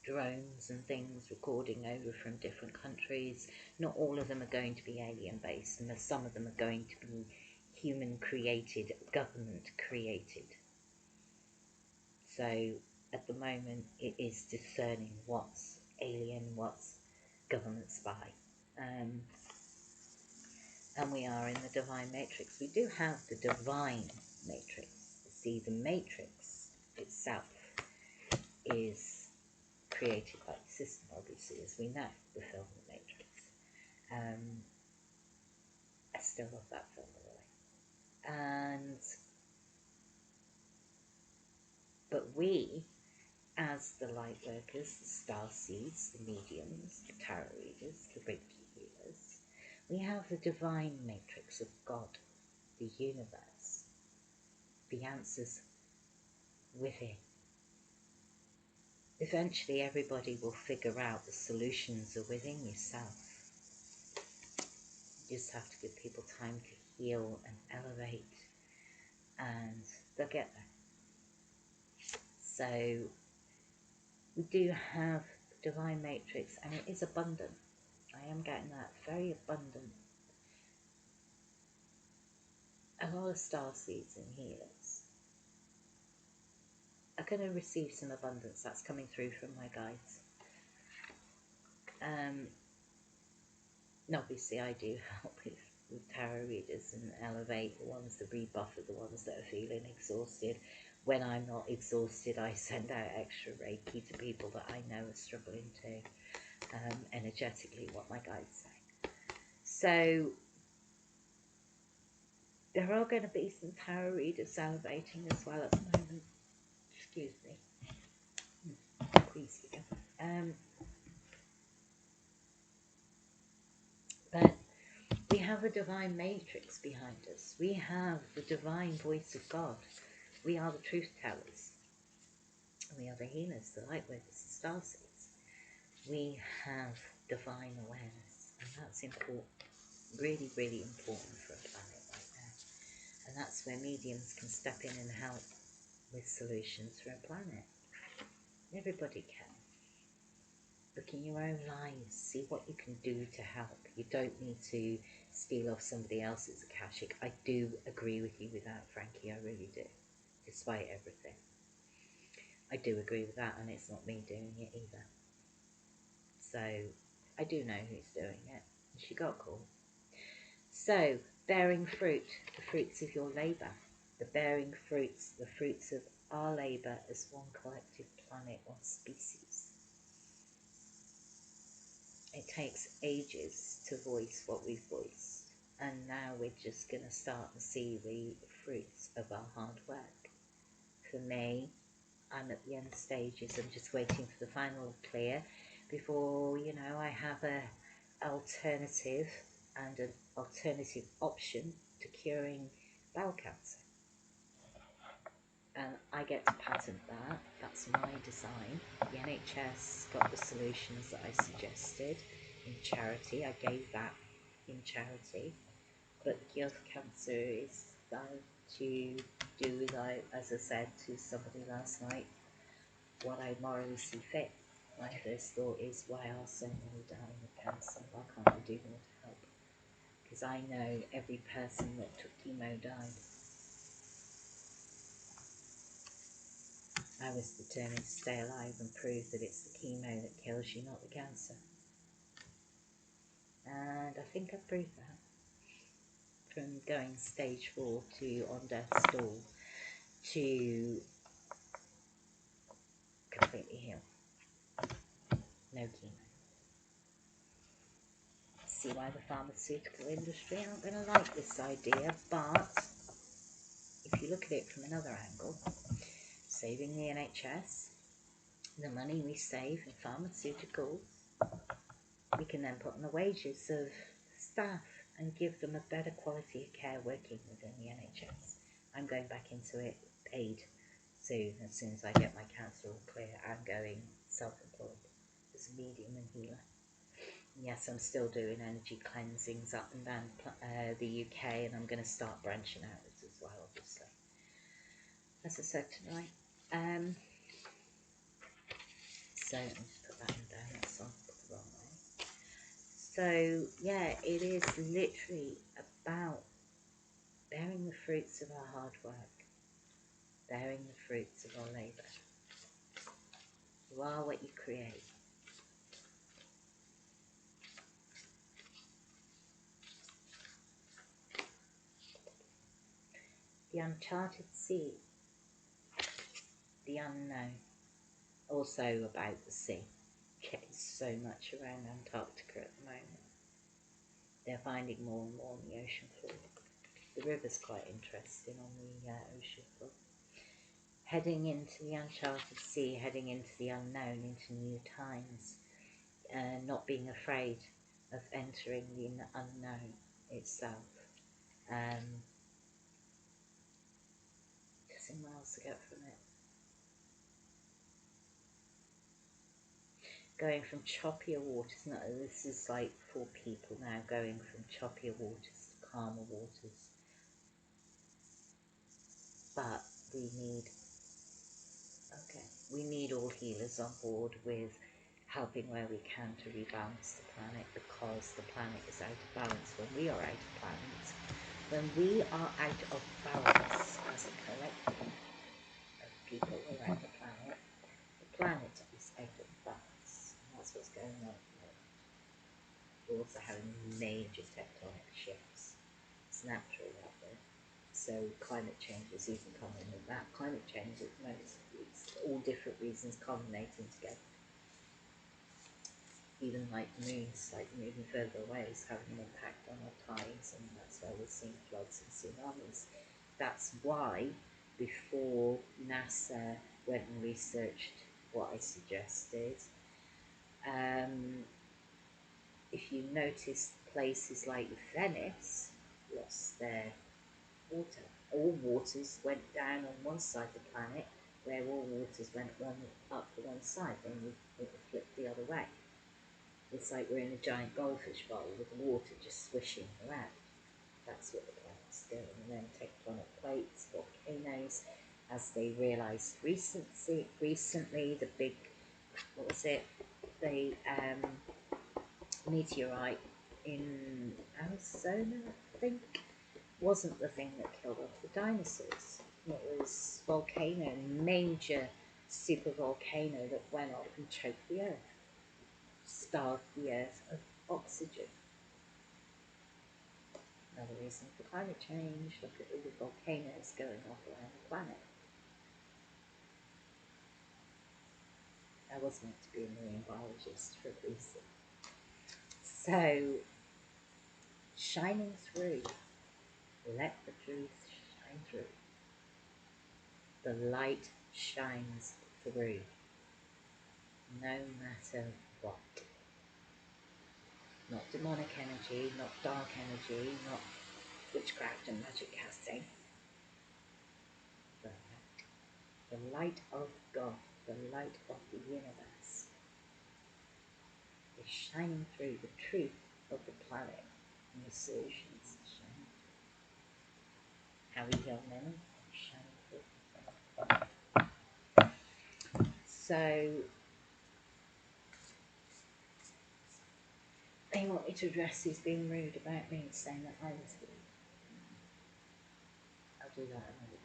drones and things recording over from different countries. Not all of them are going to be alien based, and some of them are going to be human created, government created. So at the moment it is discerning what's alien, what's government spy. And we are in the divine matrix. We do have the divine matrix. See, the matrix itself is created by the system, obviously, as we know, the film The Matrix. I still love that film, by the way. But we, as the light workers, the star seeds, the mediums, the tarot readers, the Reiki healers, we have the divine matrix of God, the universe, the answers within. Eventually everybody will figure out the solutions are within yourself. You just have to give people time to heal and elevate, and they'll get there. So we do have divine matrix, and it is abundant. I am getting that, very abundant. A lot of star seeds and healers are going to receive some abundance. That's coming through from my guides. And obviously I do help with tarot readers and elevate the ones, that rebuff the ones that are feeling exhausted. When I'm not exhausted, I send out extra Reiki to people that I know are struggling too, energetically, what my guides say. So there are going to be some tarot readers elevating as well at the moment. Excuse me. Please forgive me. But we have a divine matrix behind us. We have the divine voice of God. We are the truth tellers. We are the healers, the light workers, the star seeds. We have divine awareness, and that's important, really, really important for a planet right now. And that's where mediums can step in and help with solutions for a planet. Everybody can. Look in your own lives, see what you can do to help. You don't need to steal off somebody else's Akashic. I do agree with you with that, Frankie, I really do, despite everything. I do agree with that, and it's not me doing it either. So I do know who's doing it. She got caught. So, bearing fruit, the fruits of your labour. The bearing fruits, the fruits of our labour as one collective planet or species. It takes ages to voice what we've voiced. And now we're just going to start to see the fruits of our hard work. For me, I'm at the end stages. I'm just waiting for the final clear before, I have a alternative and an alternative option to curing bowel cancer. And I get to patent that. That's my design. The NHS got the solutions that I suggested in charity. I gave that in charity. But the cure for cancer is to do, as I said to somebody last night, what I morally see fit. My first thought is, why are so many dying of cancer? Why can't we do more to help? Because I know every person that took chemo died. I was determined to stay alive and prove that it's the chemo that kills you, not the cancer. And I think I proved that. From going stage 4 to on death's door to completely healed. No chemo. See why the pharmaceutical industry aren't going to like this idea, but if you look at it from another angle, saving the NHS, the money we save in pharmaceuticals, we can then put on the wages of staff and give them a better quality of care working within the NHS. I'm going back into it paid soon. As soon as I get my cancer all clear, I'm going self-employed as a medium and healer. Yes, I'm still doing energy cleansings up and down the UK, and I'm going to start branching out as well, obviously. As I said tonight. So let me just put that one down. That's on the wrong way. So yeah, it is literally about bearing the fruits of our hard work, bearing the fruits of our labour. You are what you create. The uncharted sea, the unknown. Also about the sea. It's so much around Antarctica at the moment. They're finding more and more on the ocean floor. The river's quite interesting on the ocean floor. Heading into the uncharted sea, heading into the unknown, into new times. Not being afraid of entering the unknown itself. Just in miles to get from it. Going from choppier waters, no, this is like for people now, going from choppier waters to calmer waters. But we need all healers on board with helping where we can to rebalance the planet, because the planet is out of balance when we are out of balance. When we are out of balance as a collective of people around the planet is out of balance. And that's what's going on at the moment. We're also having major tectonic shifts. It's natural out there. So climate change is even coming in that. Climate change at the moment, it's all different reasons culminating together. Even like the moon's slightly moving further away is having an impact on our tides, and that's why we're seeing floods and tsunamis. That's why before NASA went and researched what I suggested, if you notice places like Venice lost their water. All waters went down on one side of the planet, where all waters went up to one side, then it flipped the other way. It's like we're in a giant goldfish bowl with the water just swishing around. That's what the planet's doing. And then tectonic plates, volcanoes, as they realised recently, the big, what was it, the meteorite in Arizona, I think, wasn't the thing that killed off the dinosaurs. It was volcano, major super volcano that went off and choked the earth, starved the earth of oxygen. Another reason for climate change. Look at all the volcanoes going off around the planet. I was meant to be a marine biologist for a reason. So, shining through. Let the truth shine through. The light shines through, no matter what. Not demonic energy, not dark energy, not witchcraft and magic casting. The light of God, the light of the universe is shining through the truth of the planet and the solutions shining through. How we heal men shining through. So they want me to address who's being rude about me, saying that I was rude. I'll do that another day.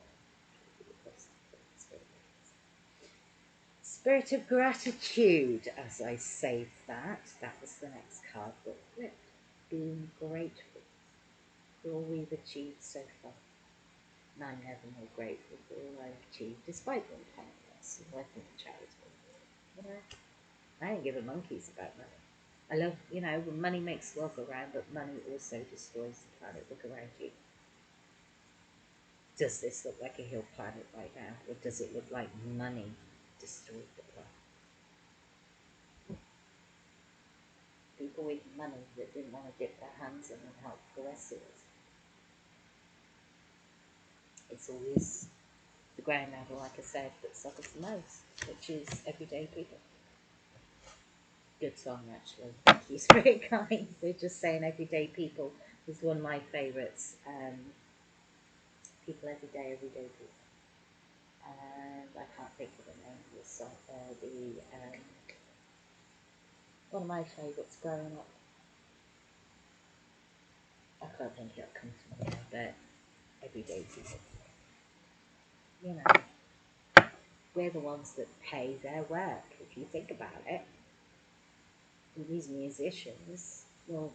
Spirit of gratitude. As I saved that was the next card that flipped. Being grateful for all we've achieved so far. And I'm never more grateful for all I've achieved, despite being penniless and working in charity. You know, I don't give a monkey's about money. I love, when money makes the world go round, but money also destroys the planet. Look around you. Does this look like a healed planet right now? Or does it look like money destroyed the planet? People with money that didn't want to dip their hands in and help the rest of us. It's always the ground level, like I said, that suffers the most, which is everyday people. Good song, actually. Thank you, it's very kind. They're just saying everyday people was one of my favourites. People everyday people. And I can't think of the name of the song. One of my favourites growing up. I can't think it'll come to me now, but everyday people. You know, we're the ones that pay their work, if you think about it. And these musicians, well,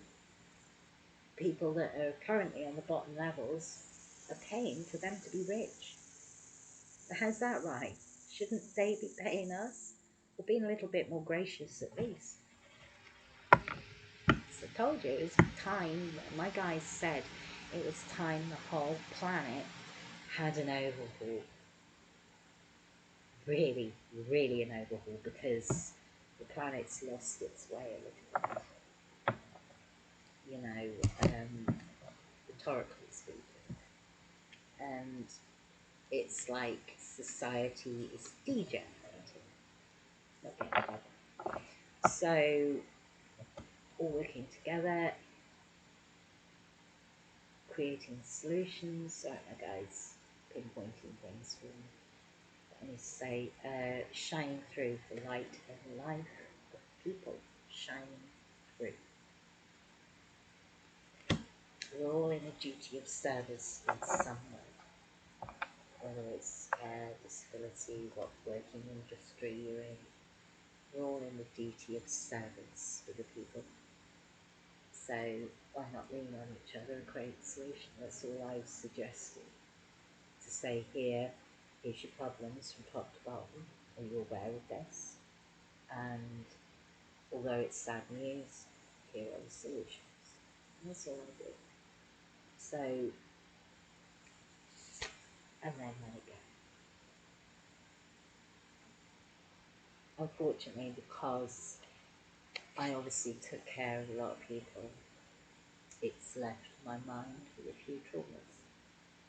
people that are currently on the bottom levels are paying for them to be rich. How's that right? Shouldn't they be paying us? Or being a little bit more gracious at least? So I told you, it was time, my guys said it was time the whole planet had an overhaul. Really, really an overhaul, because the planet's lost its way a little bit. You know, rhetorically speaking. And it's like society is degenerating. Not getting better. So, all working together, creating solutions. Right, my guys, pinpointing things for me. Let me say, shining through for light and life, people shining through. We're all in a duty of service in some way, whether it's care, disability, what working industry you're in. We're all in the duty of service for the people. So why not lean on each other and create a solution? That's all I've suggested. To say here's your problems from top to bottom. Are you aware of this? And although it's sad news, here are the solutions. And that's all I do. So, and then let it go. Unfortunately, because I obviously took care of a lot of people, it's left my mind with a few traumas.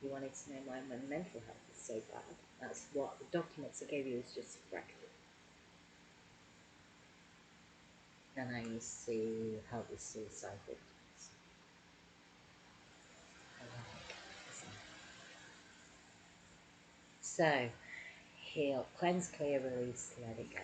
You wanted to know why my mental health is so bad. That's what the documents I gave you is just corrected. And I used to help with suicide victims. So, heal, cleanse, clear, release, let it go.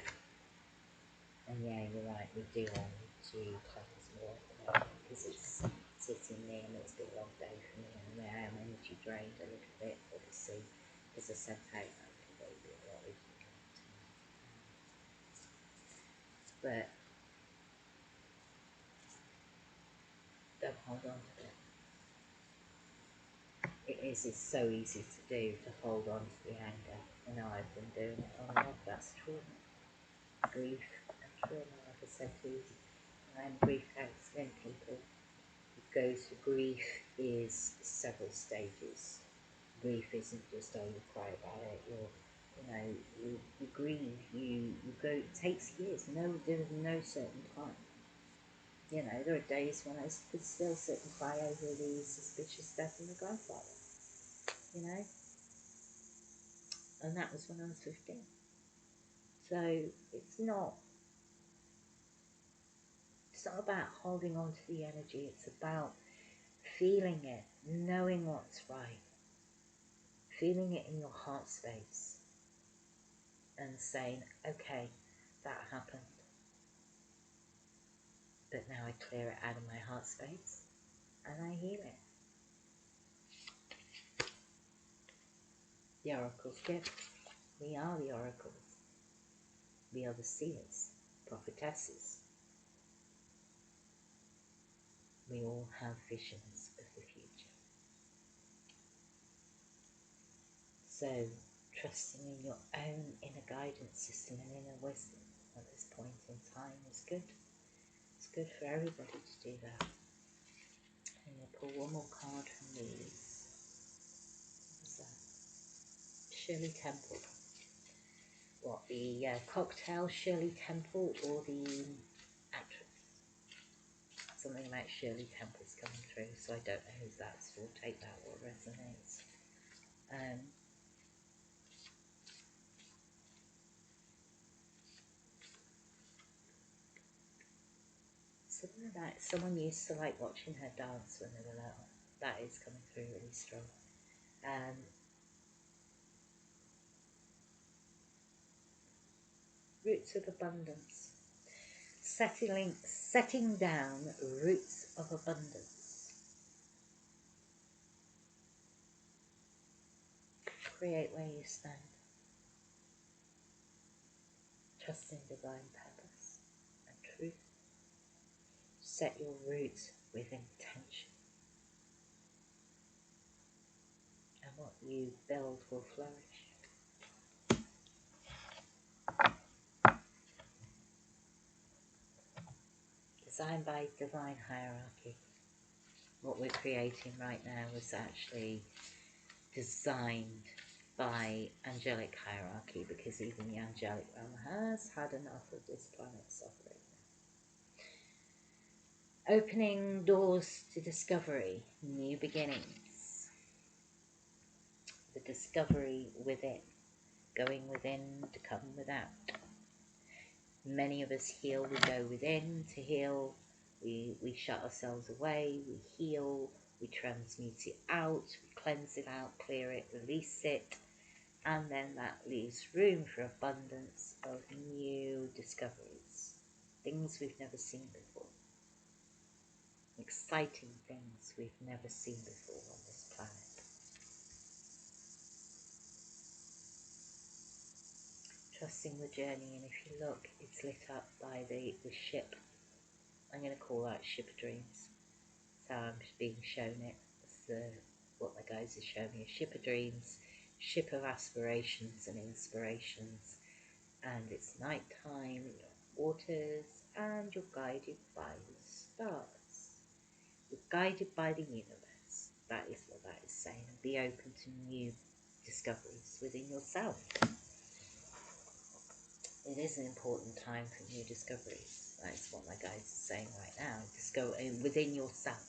And yeah, you're right, we do want to cleanse more at the moment because it's sitting there and it's been a long day for me and I am energy drained a little bit, obviously, because I sent out my little baby a lot recently. But don't hold on to it. It's so easy to do, to hold on to the anger. I know I've been doing it on and off, that's trauma. Grief and trauma, like I said to you. I'm grief counselling people. Go through grief is several stages. Grief isn't just, oh, you cry about it, you grieve, you go, it takes years. No, there is no certain time. There are days when I could still sit and cry over the suspicious death of my grandfather, and that was when I was 15. So it's not about holding on to the energy, it's about feeling it, knowing what's right, feeling it in your heart space, and saying, okay, that happened, but now I clear it out of my heart space and I heal it. The oracle's gift. We are the oracles. We are the seers, prophetesses. We all have visions of the future. So, trusting in your own inner guidance system and inner wisdom at this point in time is good. It's good for everybody to do that. And we'll pull one more card from these. What's that? Shirley Temple. What, the cocktail Shirley Temple or the actress? Something about Shirley Temple's coming through, so I don't know who's that, so we'll take that what resonates. Something about someone used to like watching her dance when they were little. That is coming through really strong. Roots of abundance. Setting down roots of abundance. Create where you stand. Trust in divine purpose and truth. Set your roots with intention. And what you build will flourish. Designed by divine hierarchy. What we're creating right now was actually designed by angelic hierarchy, because even the angelic realm has had enough of this planet suffering. Opening doors to discovery, new beginnings, the discovery within, going within to come without. Many of us heal, we go within to heal, we shut ourselves away, we heal, we transmute it out, we cleanse it out, clear it, release it, and then that leaves room for abundance of new discoveries. things we've never seen before, exciting things we've never seen before on this planet. Trusting the journey, and if you look, it's lit up by the ship. I'm going to call that Ship of Dreams. So I'm being shown it. It's what my guys are showing me, a ship of dreams, ship of aspirations and inspirations. And it's night time, you're on waters, and you're guided by the stars. You're guided by the universe. That is what that is saying. Be open to new discoveries within yourself. It is an important time for new discoveries. That's what my guides are saying right now. Discover within yourself,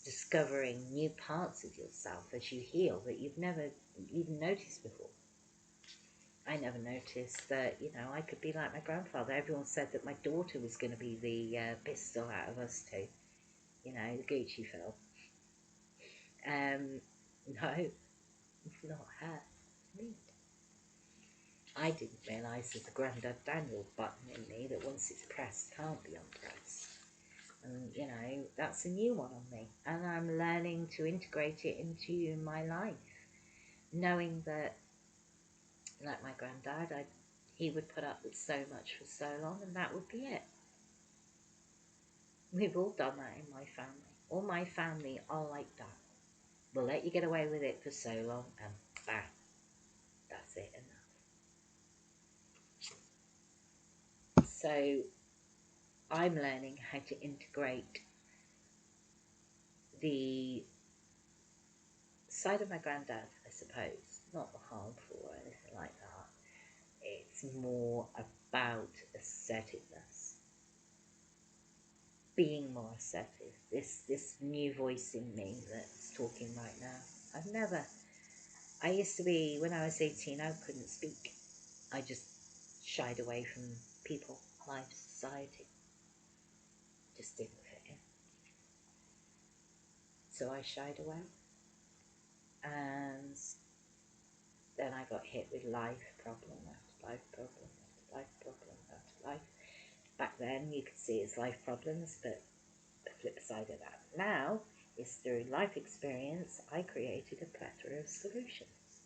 discovering new parts of yourself as you heal that you've never even noticed before. I never noticed that, you know, I could be like my grandfather. Everyone said that my daughter was going to be the pistol out of us two. You know, the Gucci film. No, it's not her. It's me. I didn't realise there's a Grandad Daniel button in me that once it's pressed can't be unpressed. And, you know, that's a new one on me. And I'm learning to integrate it into my life. Knowing that, like my granddad, he would put up with so much for so long, and that would be it. We've all done that in my family. All my family are like that. We'll let you get away with it for so long, and bang, that's it, enough. So I'm learning how to integrate the side of my granddad, I suppose, not the harmful or anything like that. It's more about assertiveness, being more assertive. This new voice in me that's talking right now. I used to be, when I was 18, I couldn't speak. I just shied away from people, life, society. Just didn't fit in. So I shied away. And then I got hit with life problem after life problem after life problem after life. Back then you could see it's life problems, but the flip side of that now is through life experience I created a plethora of solutions.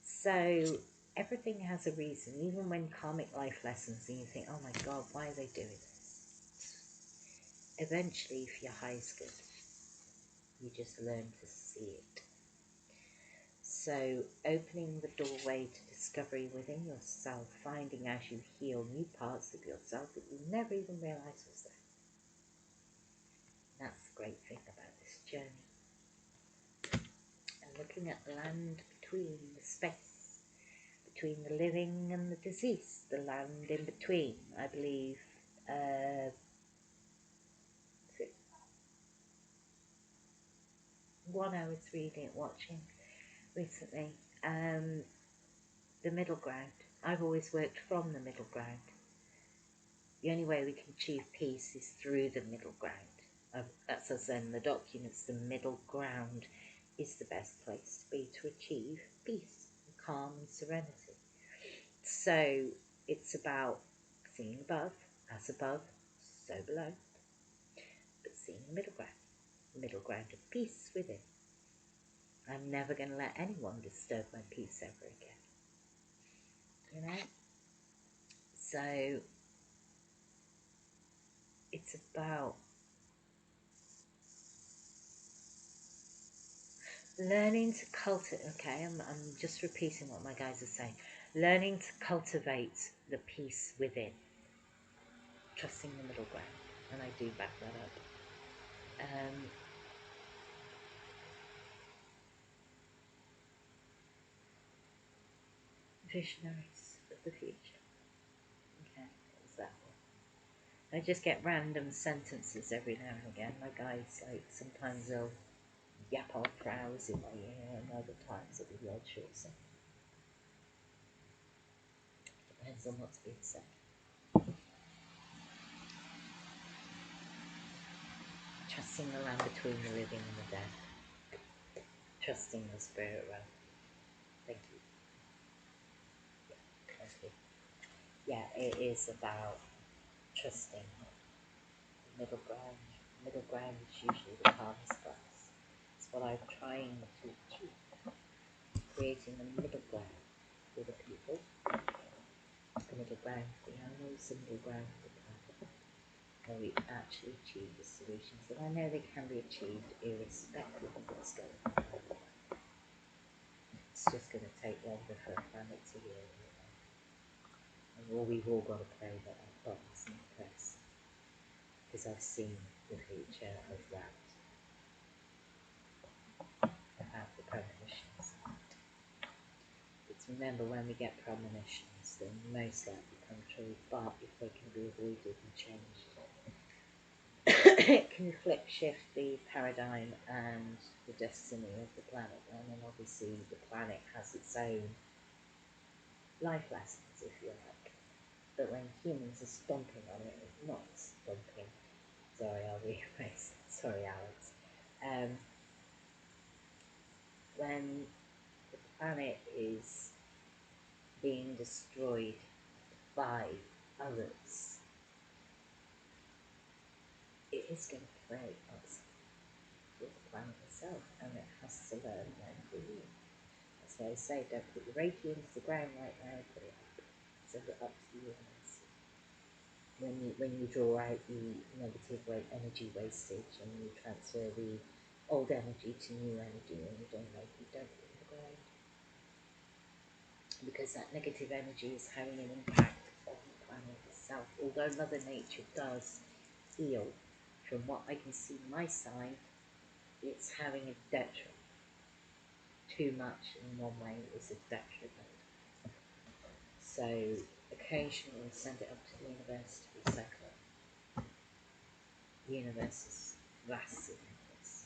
So everything has a reason, even when karmic life lessons and you think, oh my God, why are they doing this? Eventually, if your highest good, you just learn to see it. So opening the doorway to discovery within yourself, finding as you heal new parts of yourself that you never even realised was there. That's the great thing about this journey. And looking at the land between, the space between the living and the deceased, the land in between, I believe, one I was watching recently, the middle ground. I've always worked from the middle ground. The only way we can achieve peace is through the middle ground. That's us in the documents. The middle ground is the best place to be to achieve peace, and calm and serenity. So it's about seeing above, as above, so below, but seeing the middle ground of peace within. I'm never going to let anyone disturb my peace ever again. You know? So it's about learning to cultivate. Okay, I'm just repeating what my guys are saying. Learning to cultivate the peace within. Trusting the middle ground. And I do back that up. Visionaries of the future. Okay, what was that one? I just get random sentences every now and again. My guys, like, sometimes they'll yap off for hours in my ear, and other times it'll be the odd short sentence. Depends on what's being said. Trusting the land between the living and the dead. Trusting the spirit realm. Thank you. Yeah, thank you. yeah, it is about trusting the middle ground. Middle ground is usually the calmest for us. It's what I'm trying to achieve, creating a middle ground for the people, a middle ground for the animals, a middle ground for the planet, where we actually achieve the solutions. And I know they can be achieved irrespective of what's going on. It's just going to take longer for a planet to heal. And we've all got to pray that our buttons and press, because I've seen the future of that, about the premonitions. But remember, when we get premonitions, they most likely come true, but if they can be avoided and changed, it can flip shift the paradigm and the destiny of the planet. And then obviously the planet has its own life lessons, if you like. But when humans are stomping on it, not stomping, sorry, I'll rephrase, sorry Alex, when the planet is being destroyed by others, it is going to create us with the planet itself, and it has to learn when to leave. That's why I say don't put your Reiki into the ground right now, put it up. Send it up to the universe. When you draw out the negative energy wastage and you transfer the old energy to new energy when you're doing Reiki, don't put it in the ground. Because that negative energy is having an impact on the planet itself. Although Mother Nature does heal, from what I can see my side, it's having a detriment. Too much in one way is a detriment. So occasionally send it up to the universe to be cycled. The universe is vast significance.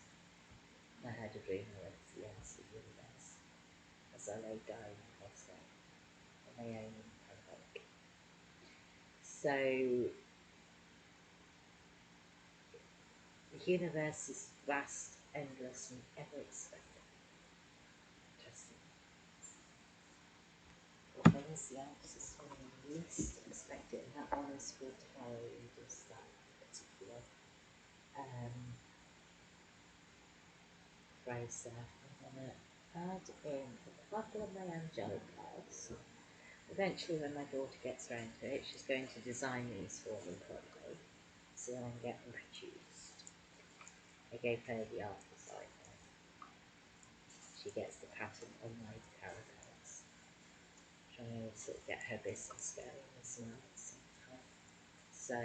I had a dream I went to the ends of the universe as I lay dying last night on my own in the pandemic. So the universe is vast, endless, and ever expanding. Interesting. Well, there's the answers for the least expected, and that one is for tarot readers, that particular phrase there. I'm going to add in a couple of my angelic cards. Eventually, when my daughter gets around to it, she's going to design these for me properly, so then I can get them produced. I gave her the art design. She gets the pattern on my tarot cards. Trying to sort of get her business going as well at the same time. So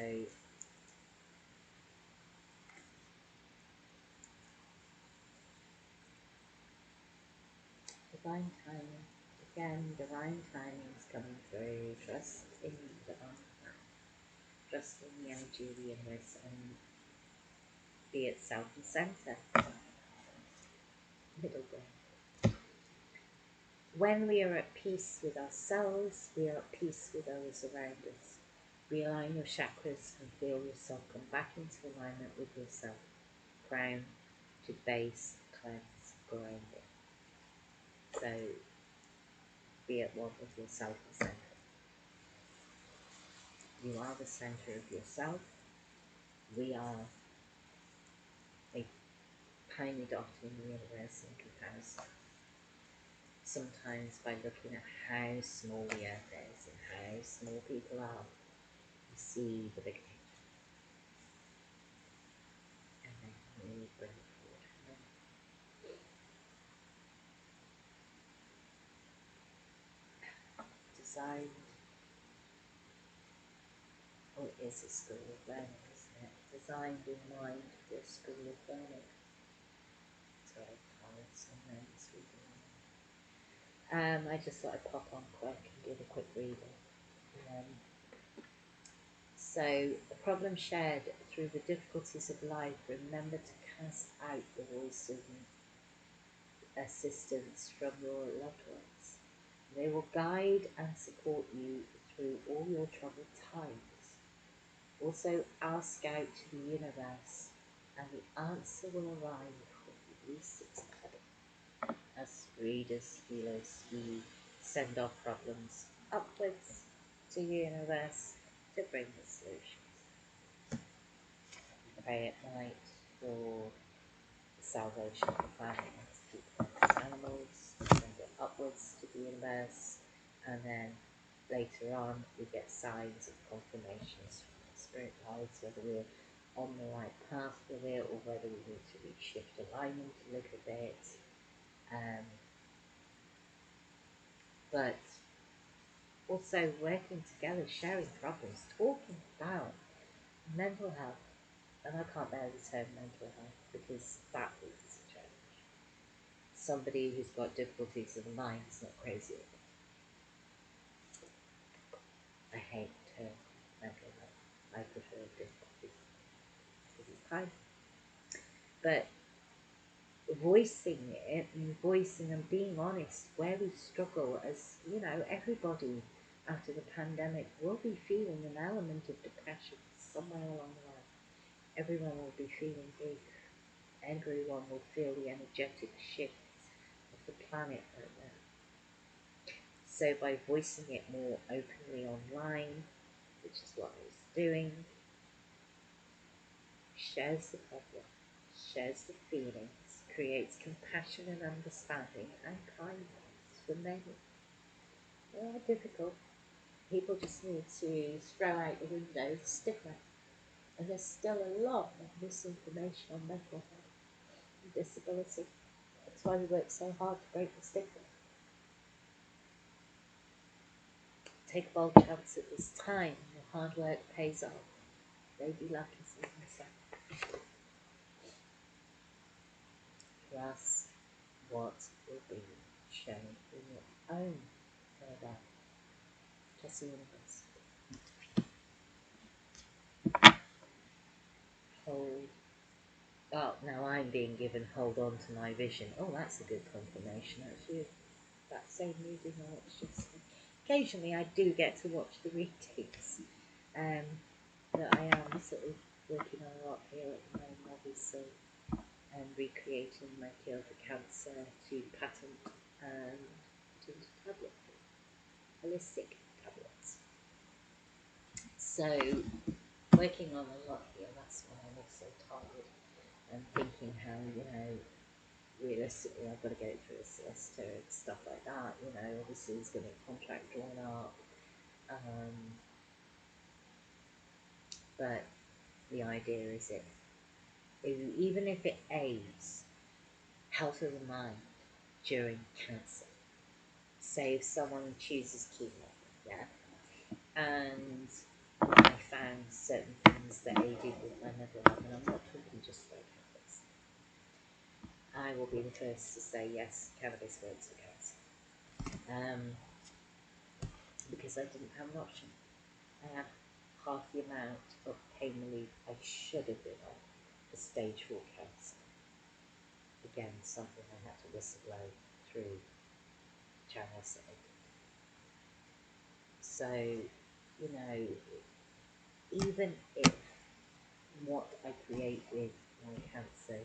divine timing. Again, divine timing is coming through. Trust in divine timing. Trust in the energy of the universe and be it self and centre. Middle ground. When we are at peace with ourselves, we are at peace with others around us. Realign your chakras and feel yourself come back into alignment with yourself. Crown to base, cleanse, grounding. So be at one with yourself and centre. You are the centre of yourself. We are a tiny dot in the universe in comparison. Sometimes by looking at how small the earth is and how small people are, you see the big picture. And then you bring it forward from there. Designed, or it is a school of learning, isn't it? Designed in mind for a school of learning. So cards and then it's reading. I just thought I'd pop on quick and give a quick reading. So, the problem shared through the difficulties of life, remember to cast out the voice of assistance from your loved ones. They will guide and support you through all your troubled times. Also, ask out to the universe, and the answer will arrive when you least expect it. As readers, healers, we send our problems upwards to universe to bring the solutions. Pray at night for the salvation of the planet and to keep the animals, send it upwards to the universe, and then later on we get signs of confirmations from the spirit guides whether we're on the right path with it or whether we need to reshift alignment a little bit. Um, but also working together, sharing problems, talking about mental health. And I can't bear the term mental health because that is a change. Somebody who's got difficulties of the mind is not crazy. I hate the term mental health. I prefer difficulties because it's kind. But voicing it and voicing and being honest where we struggle, as you know, everybody after the pandemic will be feeling an element of depression somewhere along the line. Everyone will be feeling grief. Everyone will feel the energetic shift of the planet right now. So by voicing it more openly online, which is what I was doing, shares the problem, shares the feelings, creates compassion and understanding and kindness for many. They are difficult. People just need to throw out the window the stigma. And there's still a lot of misinformation on mental health and disability. That's why we work so hard to break the stigma. Take a bold chance at this time. Your hard work pays off. Baby luck is in the sun. Trust what will be shown in your own paradigm. Trust the universe. Hold. Oh, now I'm being given hold on to my vision. Oh, that's a good confirmation, actually. That same reading I watched yesterday. Occasionally I do get to watch the readings. But I am sort of working on a lot here at the moment, obviously, and recreating my cure for cancer to patent and put into tablet form, holistic tablets. So, working on a lot here, that's why I'm also tired and thinking how, realistically I've got to get it through a solicitor and stuff like that. Obviously there's going to be a contract drawn up. But the idea is even if it aids health of the mind during cancer, say if someone chooses chemo, yeah, and I found certain things that aided with my mental health, and I'm not talking just about cannabis, I will be the first to say yes, cannabis works for cancer. Because I didn't have an option. I had half the amount of pain relief I should have been on for stage 4 cancer. Again, something I had to whistleblow through channels that I did. So, even if what I create with my cancer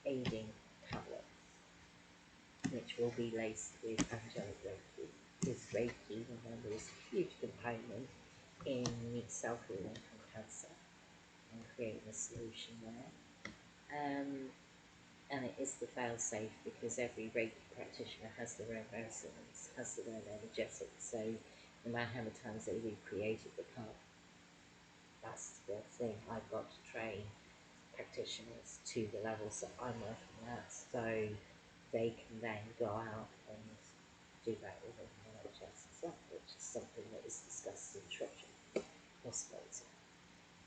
aiding tablets, which will be laced with angelic Reiki, because Reiki, remember, is a huge component in self-healing from cancer and creating a solution there. And it is the fail-safe because every Reiki practitioner has their own resonance, has their own energetics. So no matter how many times they recreate it, they can't. That's the thing. I've got to train practitioners to the levels that I'm working at, so they can then go out and do that within the NHS as well, which is something that is discussed in Shropshire hospitals.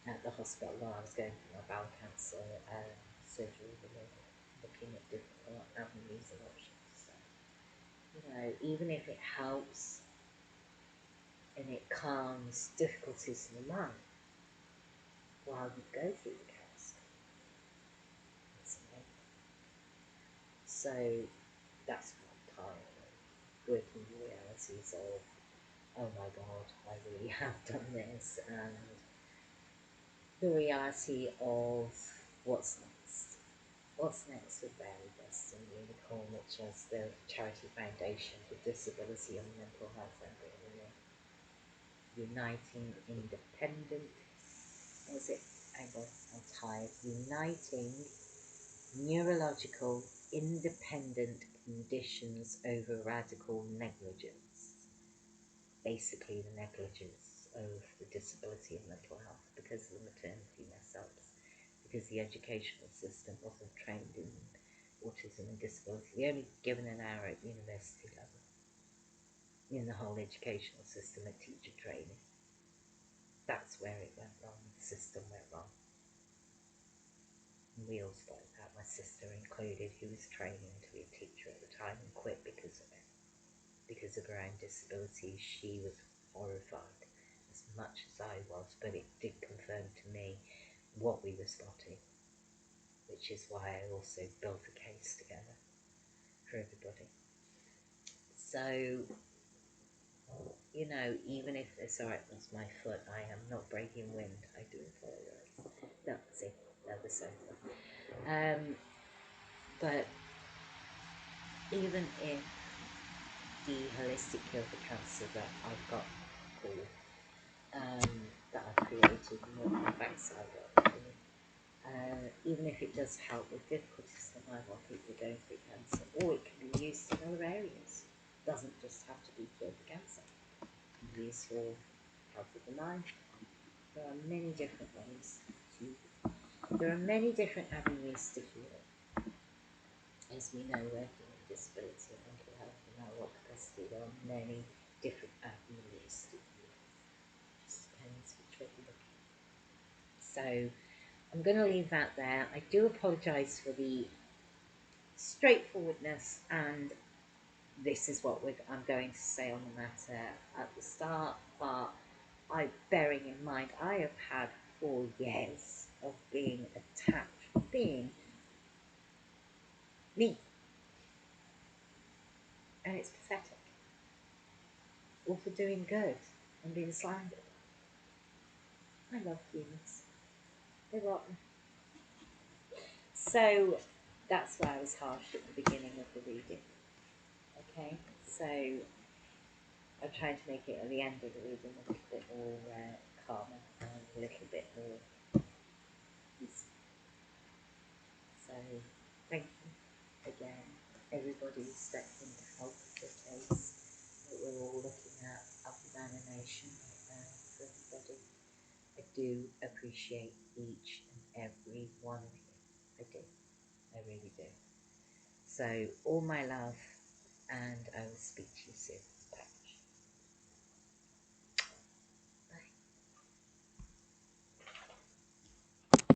At the hospital while I was going for my bowel cancer surgery, we were looking at different avenues and options. So, even if it helps and it calms difficulties in the mind while you go through the cancer, it's amazing. So that's what I'm tired of, working the realities of, oh my God, I really have done this, and the reality of what's next. What's next with Barry Best and Unicorn, which is the charity foundation for disability and mental health and well-being. uniting independent, was it? Hang on, I'm tired. Uniting neurological independent conditions over radical negligence. Basically, the negligence of the disability and mental health because of the maternity mess ups, because the educational system wasn't trained in autism and disability. They only given an hour at university level in the whole educational system at teacher training. That's where it went wrong. The system went wrong. And we all spoke that, my sister included, who was training to be a teacher at the time and quit because of it. Because of her own disability, she was horrified as much as I was, but it did confirm to me what we were spotting, which is why I also built a case together for everybody. So, you know, even if, sorry, that's my foot, I am not breaking wind, I do apologise. That's it, the sofa. But even if the holistic cure for cancer that I've got called, that I've created and what my backside of, even if it does help with difficulties in life while people are going through cancer, or it can be used in other areas. It doesn't just have to be cure for cancer. It can be used for health of the mind. There are many different ways to, there are many different avenues to heal. As we know, working with disability and mental health in our work capacity, there are many different avenues to heal. It just depends which way you look at it. So I'm going to leave that there. I do apologise for the straightforwardness, and this is what I'm going to say on the matter at the start, but bearing in mind I have had 4 years of being attacked for being me, and it's pathetic, or for doing good and being slandered. I love humans. They're rotten. So that's why I was harsh at the beginning of the reading. Okay, so I'm trying to make it at the end of the reading a little bit more calmer and a little bit more peaceful. So thank you again, everybody who stepped in to help with the case that we're all looking at up and down the nation right now for everybody. I do appreciate each and every one of you. I do. I really do. So all my love, and I will speak to you soon.